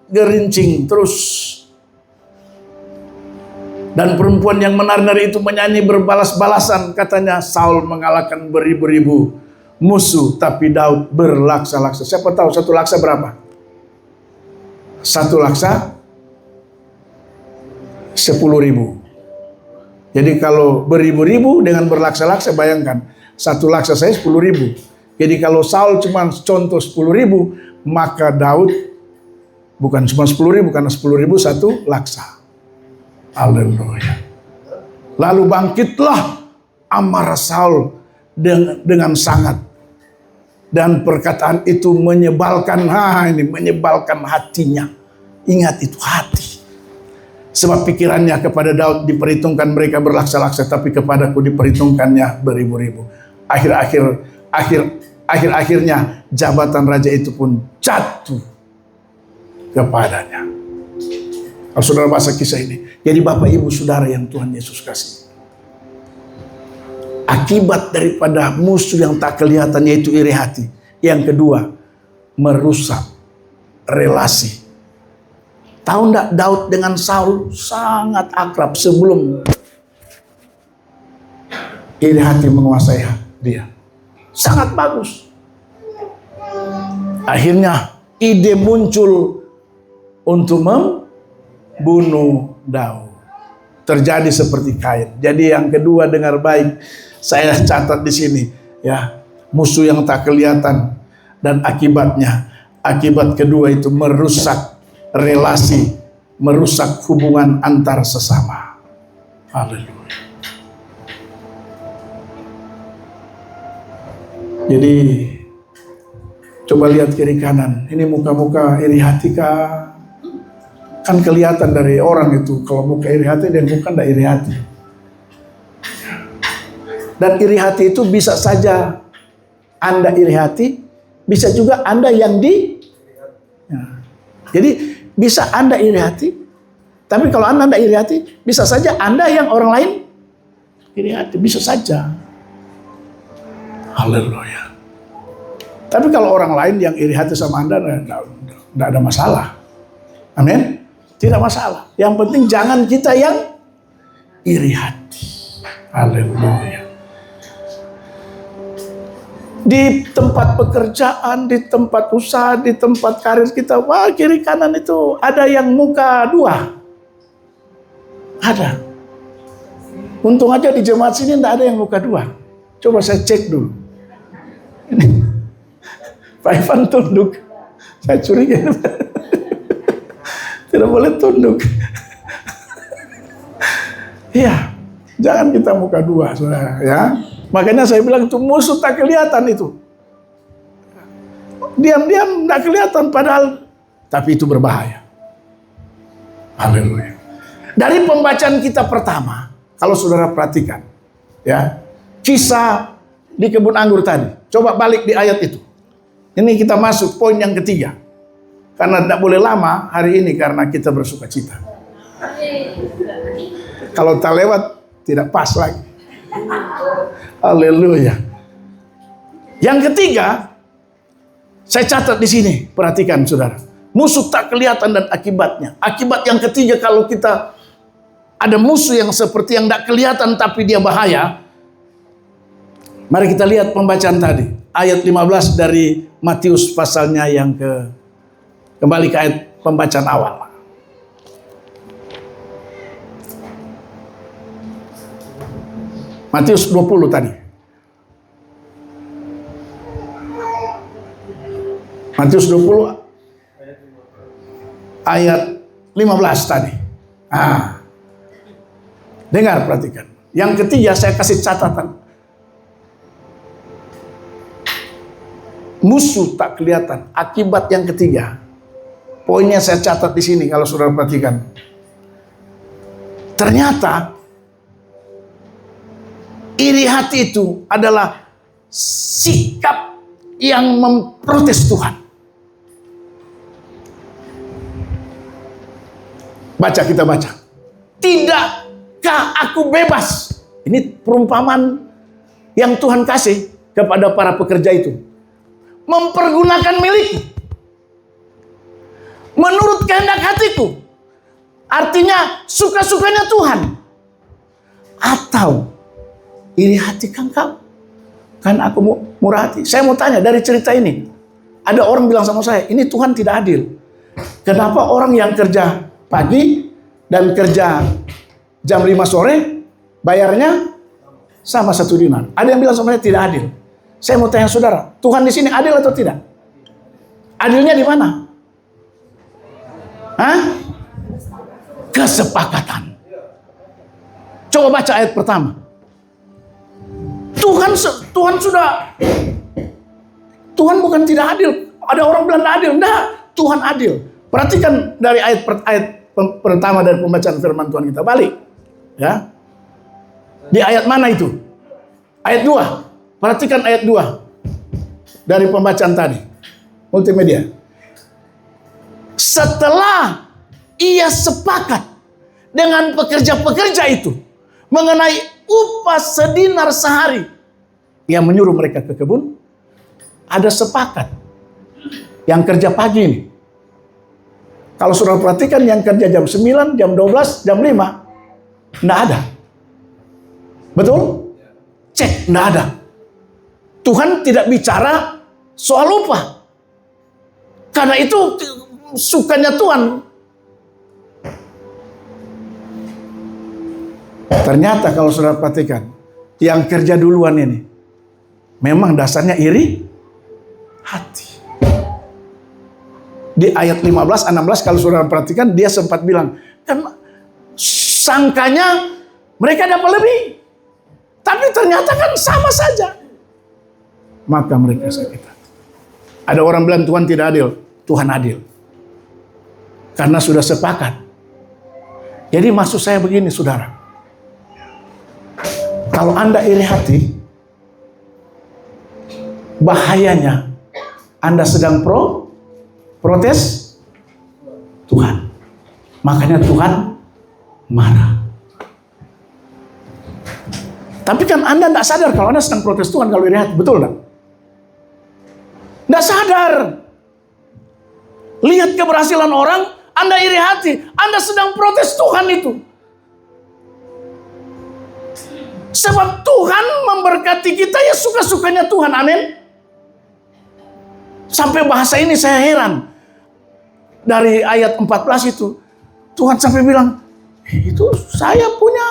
gerincing terus. Dan perempuan yang menari-nari itu menyanyi berbalas-balasan, katanya Saul mengalahkan beribu-ribu musuh, tapi Daud berlaksa-laksa. Siapa tahu satu laksa berapa? 1 laksa 10.000. Jadi kalau beribu-ribu dengan berlaksa-laksa, bayangkan 1 laksa saya 10.000. Jadi kalau Saul cuma contoh 10.000, maka Daud bukan cuma 10.000, karena 10.000 1 laksa. Haleluya. Lalu bangkitlah amarah Saul dengan sangat. Dan perkataan itu menyebalkan hatinya. Ingat, itu hati. Sebab pikirannya kepada Daud diperhitungkan mereka berlaksa-laksa, tapi kepadaku diperhitungkannya beribu-ribu. Akhirnya jabatan raja itu pun jatuh kepadanya. Kalau saudara baca kisah ini, jadi Bapak Ibu Saudara yang Tuhan Yesus kasih, akibat daripada musuh yang tak kelihatan, yaitu iri hati. Yang kedua, merusak relasi. Tahu enggak, Daud dengan Saul sangat akrab sebelum iri hati menguasai dia. Sangat bagus. Akhirnya ide muncul untuk membunuh Daud. Terjadi seperti Kain. Jadi yang kedua, dengar baik, saya catat di sini ya, musuh yang tak kelihatan, dan akibat kedua itu merusak relasi, merusak hubungan antar sesama. Haleluya. Jadi coba lihat kiri kanan, ini muka-muka iri hati kah? Kan kelihatan dari orang itu, kalau muka iri hati dan bukan tidak iri hati. Dan iri hati itu bisa saja Anda iri hati, bisa juga Anda yang jadi bisa Anda iri hati, tapi kalau Anda tidak iri hati, bisa saja Anda yang orang lain iri hati, bisa saja. Haleluya. Tapi kalau orang lain yang iri hati sama Anda, tidak ada masalah. Amin. Tidak masalah. Yang penting jangan kita yang iri hati. Haleluya. Di tempat pekerjaan, di tempat usaha, di tempat karir kita, wah, kiri kanan itu ada yang muka dua. Ada. Untung aja di jemaat sini tidak ada yang muka dua. Coba saya cek dulu. Pak Ivan tunduk. Saya curiga. Tidak boleh tunduk. Iya, jangan kita muka dua, saudara, ya. Makanya saya bilang itu musuh tak kelihatan itu. Diam-diam tak kelihatan, padahal tapi itu berbahaya. Haleluya. Dari pembacaan kita pertama, kalau saudara perhatikan, ya, kisah di kebun anggur tadi. Coba balik di ayat itu. Ini kita masuk poin yang ketiga. Karena tidak boleh lama hari ini karena kita bersuka cita. Kalau tak lewat tidak pas lagi. Haleluya. Yang ketiga, saya catat di sini, perhatikan saudara. Musuh tak kelihatan dan akibatnya. Akibat yang ketiga, kalau kita ada musuh yang seperti yang tidak kelihatan tapi dia bahaya. Mari kita lihat pembacaan tadi. Ayat 15 dari Matius pasalnya yang kembali ke ayat pembacaan awal. Matius 20 tadi. Matius 20 ayat 15 tadi. Dengar, perhatikan. Yang ketiga saya kasih catatan. Musuh tak kelihatan. Akibat yang ketiga. Poinnya saya catat di sini kalau saudara perhatikan. Ternyata iri hati itu adalah sikap yang memprotes Tuhan. Kita baca. Tidakkah aku bebas? Ini perumpamaan yang Tuhan kasih kepada para pekerja itu. Mempergunakan milikku menurut kehendak hatiku. Artinya suka-sukanya Tuhan. Atau iri hati kan kau? Kan aku murah hati. Saya mau tanya dari cerita ini. Ada orang bilang sama saya, ini Tuhan tidak adil. Kenapa orang yang kerja pagi dan kerja jam 5 sore bayarnya sama 1 dinar? Ada yang bilang sebenarnya tidak adil. Saya mau tanya saudara, Tuhan di sini adil atau tidak? Adilnya di mana? Hah? Kesepakatan. Coba baca ayat pertama. Tuhan bukan tidak adil. Ada orang bilang adil, enggak. Tuhan adil. Perhatikan dari ayat pertama dari pembacaan firman Tuhan kita. Balik. Ya. Di ayat mana itu? Ayat 2. Perhatikan ayat 2. Dari pembacaan tadi. Multimedia. Setelah ia sepakat dengan pekerja-pekerja itu mengenai upah sedinar sehari, ia menyuruh mereka ke kebun. Ada sepakat. Yang kerja pagi ini. Kalau saudara perhatikan yang kerja jam 9, jam 12, jam 5, enggak ada. Betul? Cek, enggak ada. Tuhan tidak bicara soal upah. Karena itu sukanya Tuhan. Ternyata kalau saudara perhatikan, yang kerja duluan ini memang dasarnya iri hati. Di ayat 15, 16 kalau saudara perhatikan, dia sempat bilang, kan sangkanya mereka dapat lebih. Tapi ternyata kan sama saja. Maka mereka sakit hati. Ada orang bilang Tuhan tidak adil. Tuhan adil. Karena sudah sepakat. Jadi maksud saya begini saudara. Kalau Anda iri hati, bahayanya Anda sedang protes Tuhan. Makanya Tuhan marah. Tapi kan Anda tidak sadar kalau Anda sedang protes Tuhan kalau iri hati. Betul tidak? Tidak sadar. Lihat keberhasilan orang, Anda iri hati. Anda sedang protes Tuhan itu. Sebab Tuhan memberkati kita ya suka-sukanya Tuhan. Amin. Sampai bahasa ini saya heran. Dari ayat 14 itu. Tuhan sampai bilang, itu saya punya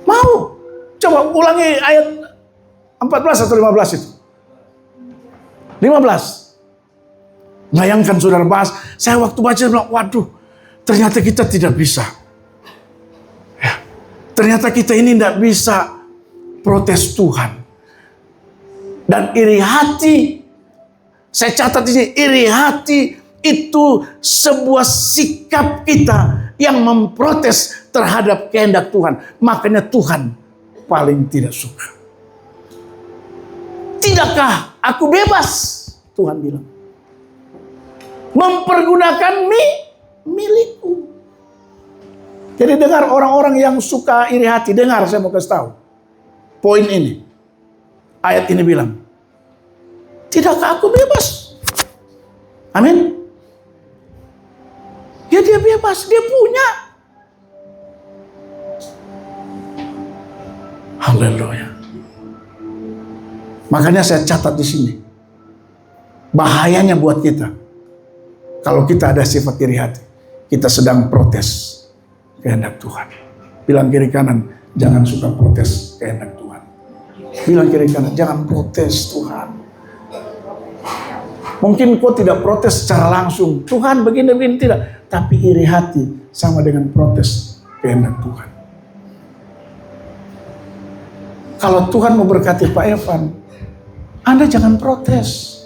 mau. Coba ulangi ayat 14 atau 15 itu. 15. Bayangkan saudara bahas. Saya waktu baca bilang, waduh. Ternyata kita tidak bisa. Ya, ternyata kita ini tidak bisa protes Tuhan. Dan iri hati. Saya catat di sini, iri hati itu sebuah sikap kita yang memprotes terhadap kehendak Tuhan. Makanya Tuhan paling tidak suka. Tidakkah aku bebas? Tuhan bilang. Mempergunakan milikku. Jadi dengar orang-orang yang suka iri hati. Dengar, saya mau kasih tahu. Poin ini. Ayat ini bilang. Tidakkah aku bebas? Amin. Ya dia bebas, dia punya. Haleluya. Makanya saya catat di sini. Bahayanya buat kita. Kalau kita ada sifat iri hati, kita sedang protes kehendak Tuhan. Bilang kiri kanan, jangan suka protes kehendak Tuhan. Bilang kiri kanan, jangan protes Tuhan. Mungkin kau tidak protes secara langsung. Tuhan begini-begini tidak. Tapi iri hati sama dengan protes kehendak Tuhan. Kalau Tuhan memberkati Pak Evan, Anda jangan protes.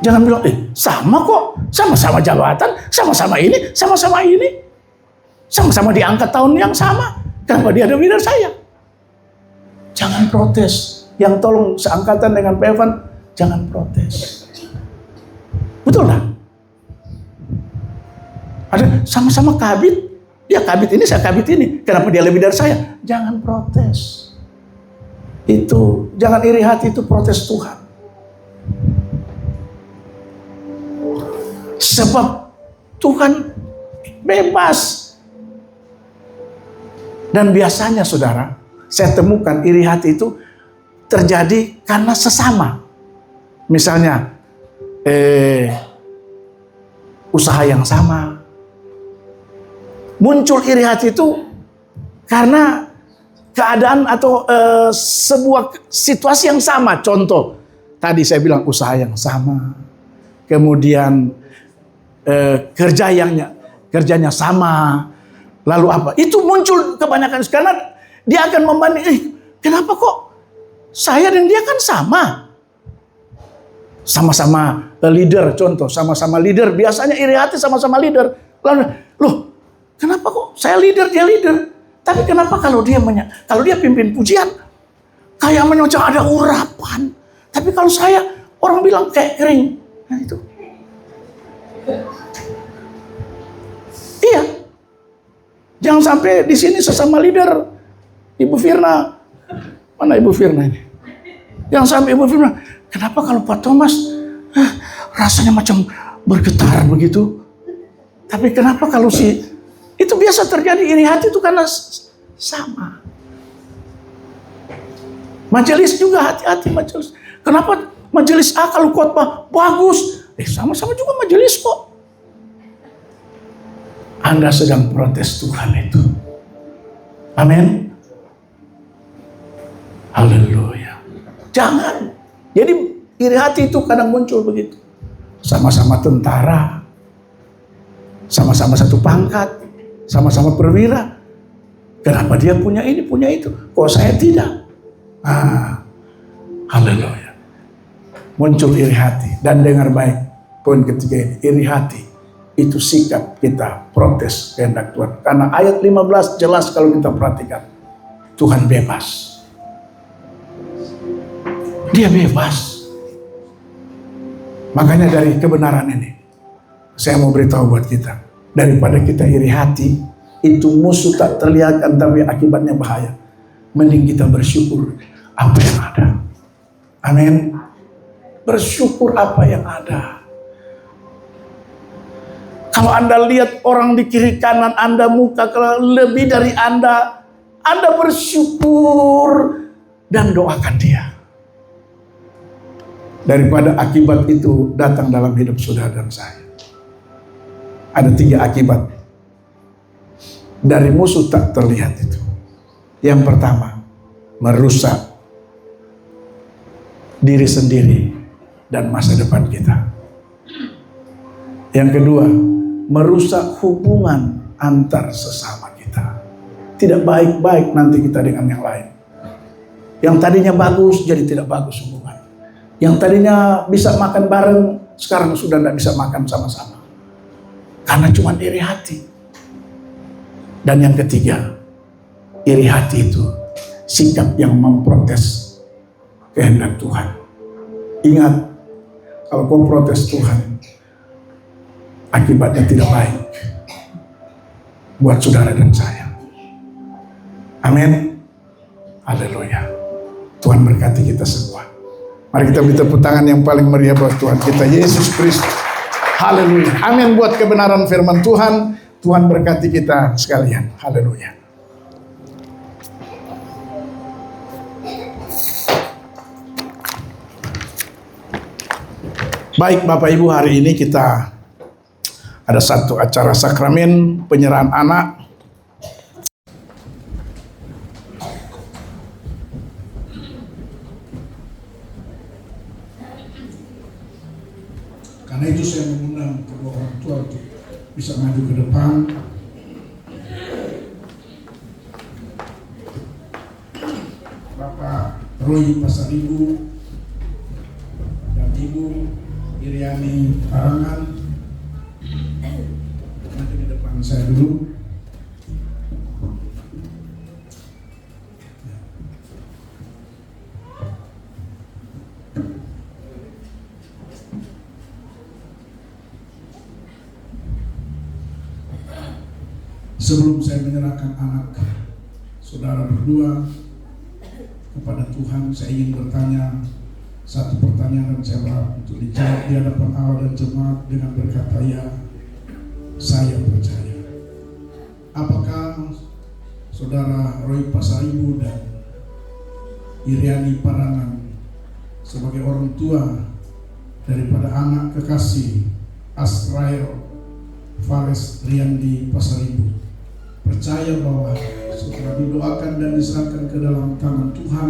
Jangan bilang, sama kok. Sama-sama jabatan, sama-sama ini, sama-sama ini. Sama-sama diangkat tahun yang sama. Kenapa dia lebih dari saya? Jangan protes. Yang tolong seangkatan dengan Pak Evan, jangan protes. Betul tak? Ada sama-sama kabit. Dia kabit ini, saya kabit ini. Kenapa dia lebih dari saya? Jangan protes. Itu, jangan iri hati, itu protes Tuhan. Sebab Tuhan bebas. Dan biasanya saudara, saya temukan iri hati itu terjadi karena sesama. Misalnya, usaha yang sama. Muncul iri hati itu karena keadaan atau sebuah situasi yang sama. Contoh, tadi saya bilang usaha yang sama. Kemudian kerjanya sama. Lalu apa? Itu muncul kebanyakan karena dia akan membanding, kenapa kok saya dan dia kan sama? Sama-sama leader, contoh, sama-sama leader. Biasanya iri hati sama-sama leader. Lalu, loh, kenapa kok saya leader, dia leader? Tapi kenapa kalau dia pimpin pujian, kayak menyocok ada urapan. Tapi kalau saya, orang bilang kayak kering. Nah itu. Iya. Jangan sampai di sini sesama leader. Ibu Firna. Mana Ibu Firna ini? Jangan sampai Ibu Firna. Kenapa kalau Pak Thomas rasanya macam bergetar begitu? Tapi kenapa kalau itu biasa terjadi iri hati itu karena sama. Majelis juga hati-hati majelis. Kenapa majelis A kalau khotbah bagus? Sama-sama juga majelis kok. Anda sedang protes Tuhan itu. Amin. Haleluya. Jangan. Jadi iri hati itu kadang muncul begitu. Sama-sama tentara. Sama-sama satu pangkat. Sama-sama perwira. Kenapa dia punya ini, punya itu? Kok saya tidak? Haleluya. Muncul iri hati. Dan dengar baik. Poin ketiga ini. Iri hati. Itu sikap kita protes kehendak Tuhan. Karena ayat 15 jelas kalau kita perhatikan. Tuhan bebas. Dia bebas. Makanya dari kebenaran ini, saya mau beritahu buat kita. Daripada kita iri hati, itu musuh tak terlihatkan tapi akibatnya bahaya. Mending kita bersyukur apa yang ada. Amin. Bersyukur apa yang ada. Kalau Anda lihat orang di kiri kanan Anda, muka lebih dari Anda bersyukur dan doakan dia. Daripada akibat itu datang dalam hidup saudara dan saya. Ada 3 akibat dari musuh tak terlihat itu. Yang pertama, merusak diri sendiri dan masa depan kita. Yang kedua, merusak hubungan antar sesama kita. Tidak baik-baik nanti kita dengan yang lain. Yang tadinya bagus jadi tidak bagus hubungan. Yang tadinya bisa makan bareng sekarang sudah tidak bisa makan sama-sama. Karena cuma iri hati. Dan yang ketiga, iri hati itu sikap yang memprotes kehendak Tuhan. Ingat, kalau kau protes Tuhan, akibatnya tidak baik buat saudara dan saya. Amin. Haleluya. Tuhan berkati kita semua. Mari kita beri tepuk tangan yang paling meriah buat Tuhan kita Yesus Kristus. Haleluya. Amin buat kebenaran firman Tuhan. Tuhan berkati kita sekalian. Haleluya. Baik Bapak Ibu, hari ini kita ada satu acara sakramen penyerahan anak. Karena itu saya mengundang kedua orang tua untuk bisa maju ke depan. Bapak Roy Pasaribu dan Ibu Iriani Parangan maju ke depan saya dulu. Sebelum saya menyerahkan anak saudara berdua kepada Tuhan, saya ingin bertanya satu pertanyaan dan saya berharap untuk dijawab di hadapan Allah dan jemaat dengan berkata ya, saya percaya. Apakah saudara Roy Pasaribu dan Iriani Parangan sebagai orang tua daripada anak kekasih Asrael Fares Riyandi Pasaribu. Percaya bahwa setelah didoakan dan diserahkan ke dalam tangan Tuhan,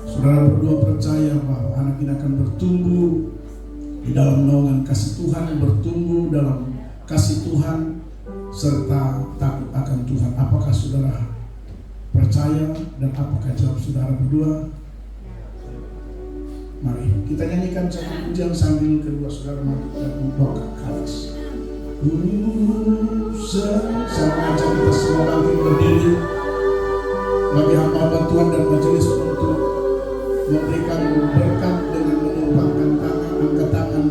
saudara berdua percaya bahwa anak ini akan bertumbuh di dalam naungan kasih Tuhan, bertumbuh dalam kasih Tuhan, serta takut akan Tuhan. Apakah saudara percaya dan apakah jawab saudara berdua? Mari kita nyanyikan satu pujian sambil kedua saudara membuka kalis. Sama aja kita semua bangkit berdiri bagi hamba Tuhan dan majelis untuk memberikan berkat dengan menumpangkan tangan, angkat tangan.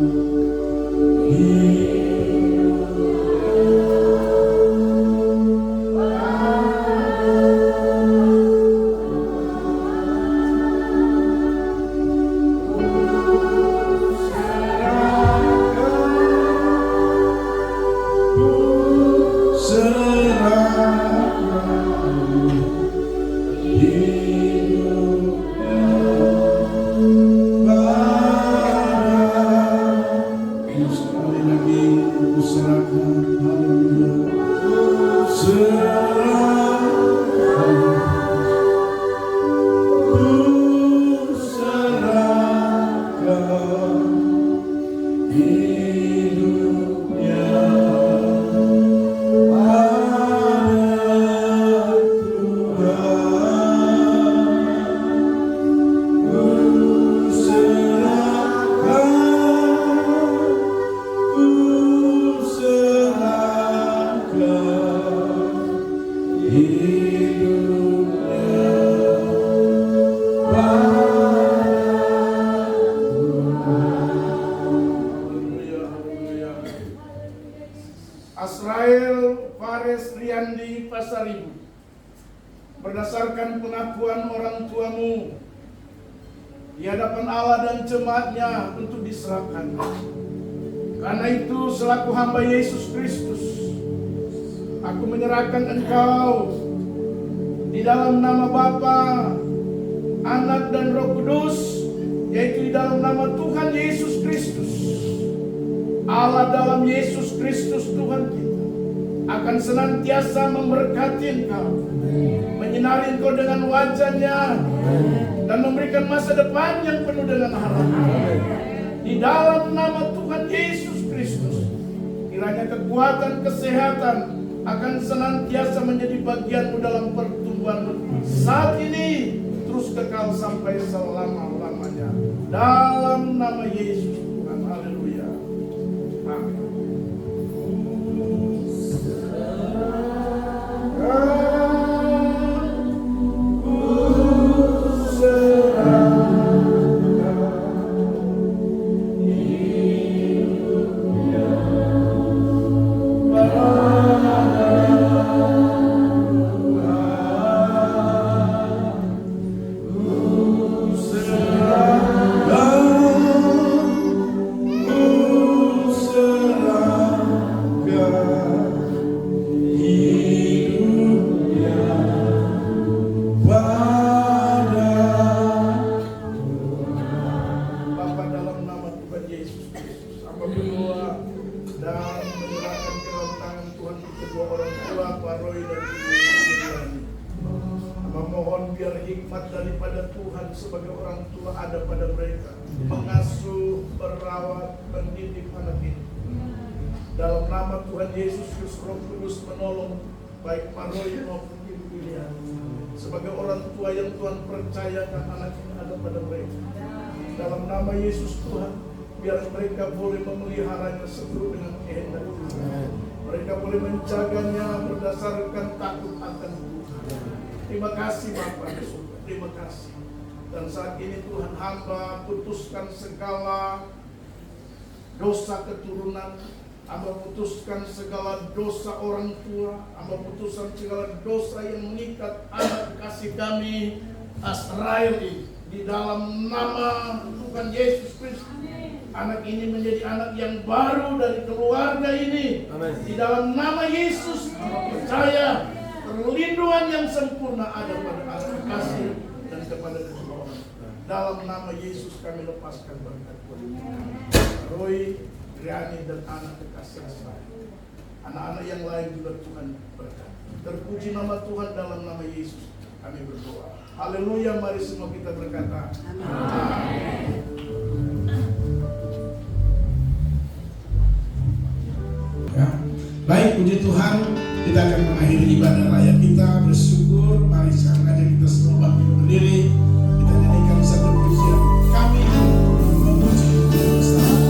Asrael Fares Riyandi Pasaribu, berdasarkan pengakuan orang tuamu di hadapan Allah dan jemaatnya untuk diserahkan. Karena itu selaku hamba Yesus Kristus, aku menyerahkan engkau di dalam nama Bapa, Anak dan Roh Kudus, yaitu di dalam nama Tuhan Yesus Kristus. Allah dalam Yesus Kristus Tuhan kita akan senantiasa memberkati engkau, menyinari engkau dengan wajahnya, dan memberikan masa depan yang penuh dengan harapan. Di dalam nama Tuhan Yesus Kristus, kiranya kekuatan kesehatan akan senantiasa menjadi bagianmu dalam pertumbuhanmu saat ini, terus kekal sampai selama-lamanya. Dalam nama Yesus Tuhan, haleluya. Amin. Memohon biar hikmat daripada Tuhan sebagai orang tua ada pada mereka, mengasuh, merawat, mendidik anak ini. Dalam nama Tuhan Yesus Kristus, Roh Kudus menolong baik Pak Roy maupun Ibu Lilian sebagai orang tua yang Tuhan percayakan anak ini ada pada mereka. Dalam nama Yesus Tuhan, biar mereka boleh memeliharanya seluruh dengan kehendak Tuhan. Mereka boleh menjaganya berdasarkan takut akan Tuhan. Terima kasih Bapak di surga, terima kasih. Dan saat ini Tuhan hamba putuskan segala dosa keturunan, hamba putuskan segala dosa orang tua, hamba putuskan segala dosa yang mengikat anak kasih kami Asrael ini. Di dalam nama Tuhan Yesus Kristus, anak ini menjadi anak yang baru dari keluarga ini. Amen. Di dalam nama Yesus, hamba percaya perlindungan yang sempurna ada pada anak kasih dan kepada kedua orang. Dalam nama Yesus kami lepaskan berkat Roy, Riani dan anak kekasih Asrael. Anak-anak yang lain juga Tuhan berkati. Terpuji nama Tuhan, dalam nama Yesus kami berdoa. Haleluya, mari semua kita berkata amin. Ya. Baik, puji Tuhan, kita akan mengakhiri ibadah raya kita bersyukur. Mari sekarang aja kita semua bangkit berdiri, kita nyanyikan satu pujian. Kami memuji bersama.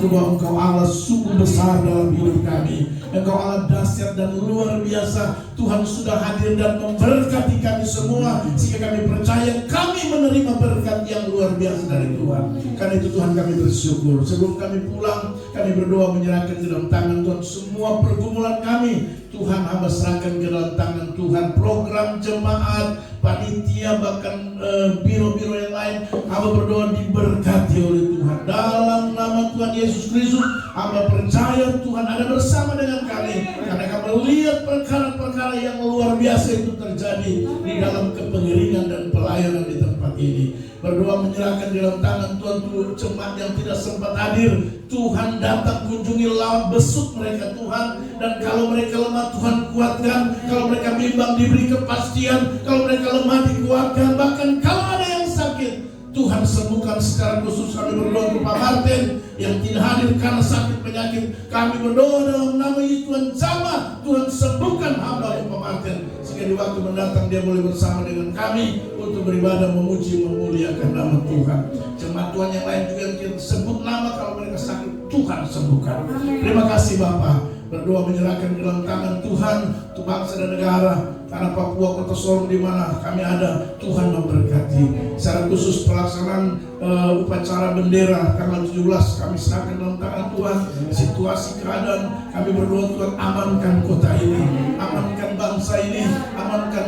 Bahwa Engkau Allah sungguh besar dalam hidup kami. Engkau Allah dahsyat dan luar biasa. Tuhan sudah hadir dan memberkati kami semua, sehingga kami percaya kami menerima berkat yang luar biasa dari Tuhan. Karena itu Tuhan, kami bersyukur. Sebelum kami pulang, kami berdoa menyerahkan ke dalam tangan Tuhan semua pergumulan kami. Tuhan, hamba serahkan ke dalam tangan Tuhan program jemaat, panitia, bahkan biro-biro yang lain. Hamba berdoa diberkati oleh Tuhan. Dalam nama Tuhan Yesus Kristus, hamba percaya Tuhan ada bersama dengan kami. Karena kami melihat perkara-perkara yang luar biasa itu terjadi di dalam kepengeringan dan pelayanan di tempat ini. Berdoa menyerahkan di dalam tangan Tuhan seluruh jemaat yang tidak sempat hadir. Tuhan datang kunjungi, lawan besuk mereka Tuhan. Dan kalau mereka lemah, Tuhan kuatkan. Kalau mereka bimbang, diberi kepastian. Kalau mereka lemah, dikuatkan. Bahkan kalau ada yang sakit, Tuhan sembuhkan. Secara khusus kami berdoa untuk Pak Martin yang tidak hadir karena sakit penyakit. Kami berdoa dalam nama Yesus, Tuhan jamah, Tuhan sembuhkan hamba Pak Martin, sehingga di waktu mendatang dia boleh bersama dengan kami untuk beribadah, memuji, memuliakan nama Tuhan. Jemaat Tuhan yang lain juga yang kita sebut nama, kalau mereka sakit, Tuhan sembuhkan. Terima kasih Bapak. Berdoa menyerahkan dalam tangan Tuhan untuk bangsa dan negara, tanah Papua, Kota Sorong di mana kami ada. Tuhan memberkati. Secara khusus pelaksanaan upacara bendera tanggal 17 kami serahkan dalam tangan Tuhan. Situasi keadaan kami berdoa, Tuhan amankan kota ini, amankan bangsa ini, amankan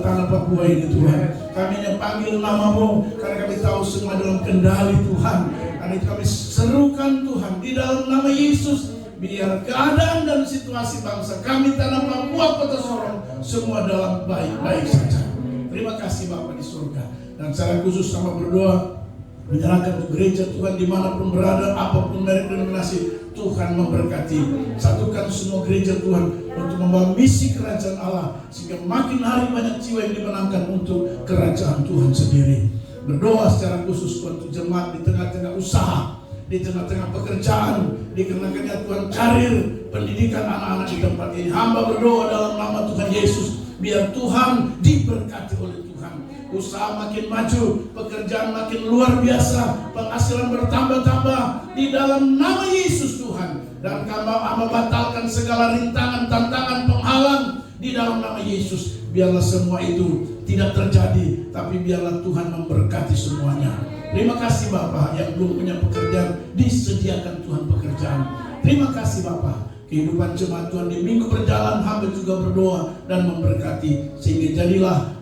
tanah Papua ini Tuhan. Kami yang panggil namamu karena kami tahu semua dalam kendali Tuhan. Karena itu kami serukan Tuhan di dalam nama Yesus. Biar keadaan dan situasi bangsa kami tanah Papua, Kota Sorong semua dalam baik-baik saja. Terima kasih Bapa di surga. Dan secara khusus sama berdoa Menyerahkan untuk gereja Tuhan dimanapun berada, apapun merek denominasi, Tuhan memberkati. Satukan semua gereja Tuhan untuk membawa misi kerajaan Allah, sehingga makin hari banyak jiwa yang dimenangkan untuk kerajaan Tuhan sendiri. Berdoa secara khusus untuk jemaat di tengah-tengah usaha, di tengah-tengah pekerjaan, dikenakannya Tuhan karir, pendidikan anak-anak di tempat ini. Hamba berdoa dalam nama Tuhan Yesus, biar Tuhan diberkati oleh Tuhan. Usaha makin maju, pekerjaan makin luar biasa, penghasilan bertambah-tambah di dalam nama Yesus Tuhan. Dan kami batalkan segala rintangan, tantangan, penghalang di dalam nama Yesus. Biarlah semua itu tidak terjadi, tapi biarlah Tuhan memberkati semuanya. Terima kasih Bapak, yang belum punya pekerjaan, disediakan Tuhan pekerjaan. Terima kasih Bapak. Kehidupan jemaat Tuhan di minggu berjalan, hamba juga berdoa dan memberkati, sehingga jadilah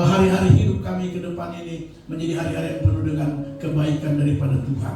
hari-hari hidup kami ke depan ini menjadi hari-hari yang penuh dengan kebaikan daripada Tuhan.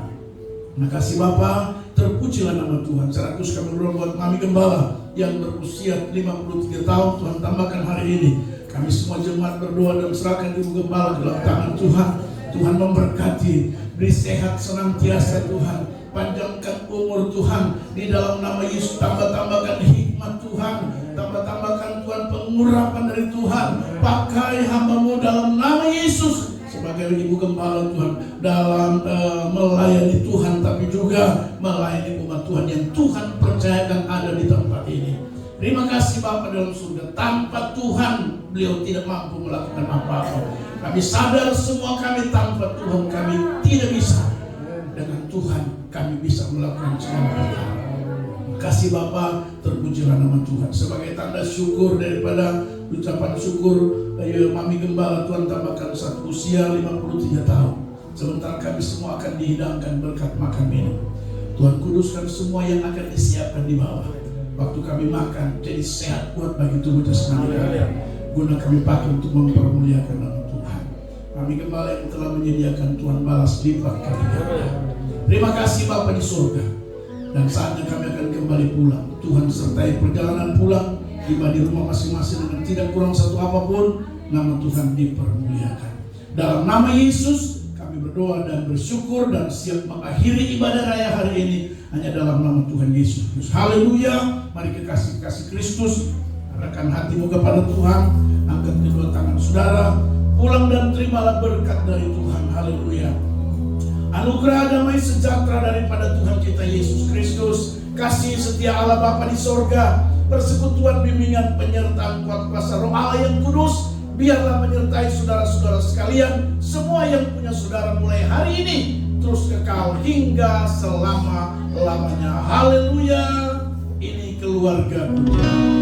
Terima kasih Bapa, terpujilah nama Tuhan. Seratus kami berdoa buat Mami Gembala yang berusia 53 tahun, Tuhan tambahkan hari ini. Kami semua jemaat berdoa dan serahkan Ibu Gembala ke dalam tangan Tuhan. Tuhan memberkati, beri sehat senantiasa Tuhan. Panjangkan umur Tuhan di dalam nama Yesus. Tambahkan hikmat Tuhan, tambahkan Tuhan pengurapan dari Tuhan. Pakai hamba-Mu dalam nama Yesus sebagai Ibu Gembala Tuhan, dalam melayani Tuhan, tapi juga melayani umat Tuhan yang Tuhan percayakan ada di tempat ini. Terima kasih Bapa dalam surga. Tanpa Tuhan beliau tidak mampu melakukan apa-apa. Kami sadar semua kami tanpa Tuhan kami tidak bisa. Dengan Tuhan kami bisa melakukan segala perkara. Terima kasih Bapa, terpujilah nama Tuhan. Sebagai tanda syukur daripada ucapan syukur Mami Gembala, Tuhan tambahkan satu usia 53 tahun. Sebentar kami semua akan dihidangkan berkat makan minum. Tuhan kuduskan semua yang akan disiapkan di bawah. Waktu kami makan jadi sehat kuat bagi tubuh jasmani kami. Guna kami pakai untuk mempermuliakan nama Tuhan. Mami Gembala yang telah menyediakan, Tuhan balas lipat kali ganda. Terima kasih Bapa di surga. Dan saatnya kami akan kembali pulang. Tuhan sertai perjalanan pulang, tiba di rumah masing-masing dengan tidak kurang satu apapun. Nama Tuhan dipermuliakan. Dalam nama Yesus kami berdoa dan bersyukur dan siap mengakhiri ibadah raya hari ini hanya dalam nama Tuhan Yesus. Haleluya. Mari kekasih Kristus, arahkan hatimu kepada Tuhan. Angkat kedua tangan saudara, pulang dan terimalah berkat dari Tuhan. Haleluya. Anugerah damai sejahtera daripada Tuhan kita Yesus Kristus, kasih setia Allah Bapa di sorga, persekutuan bimbingan penyertaan kuat kuasa Roh Allah yang kudus, biarlah menyertai saudara-saudara sekalian, semua yang punya saudara mulai hari ini, terus kekal hingga selama-lamanya. Haleluya. Ini keluarga Tuhan.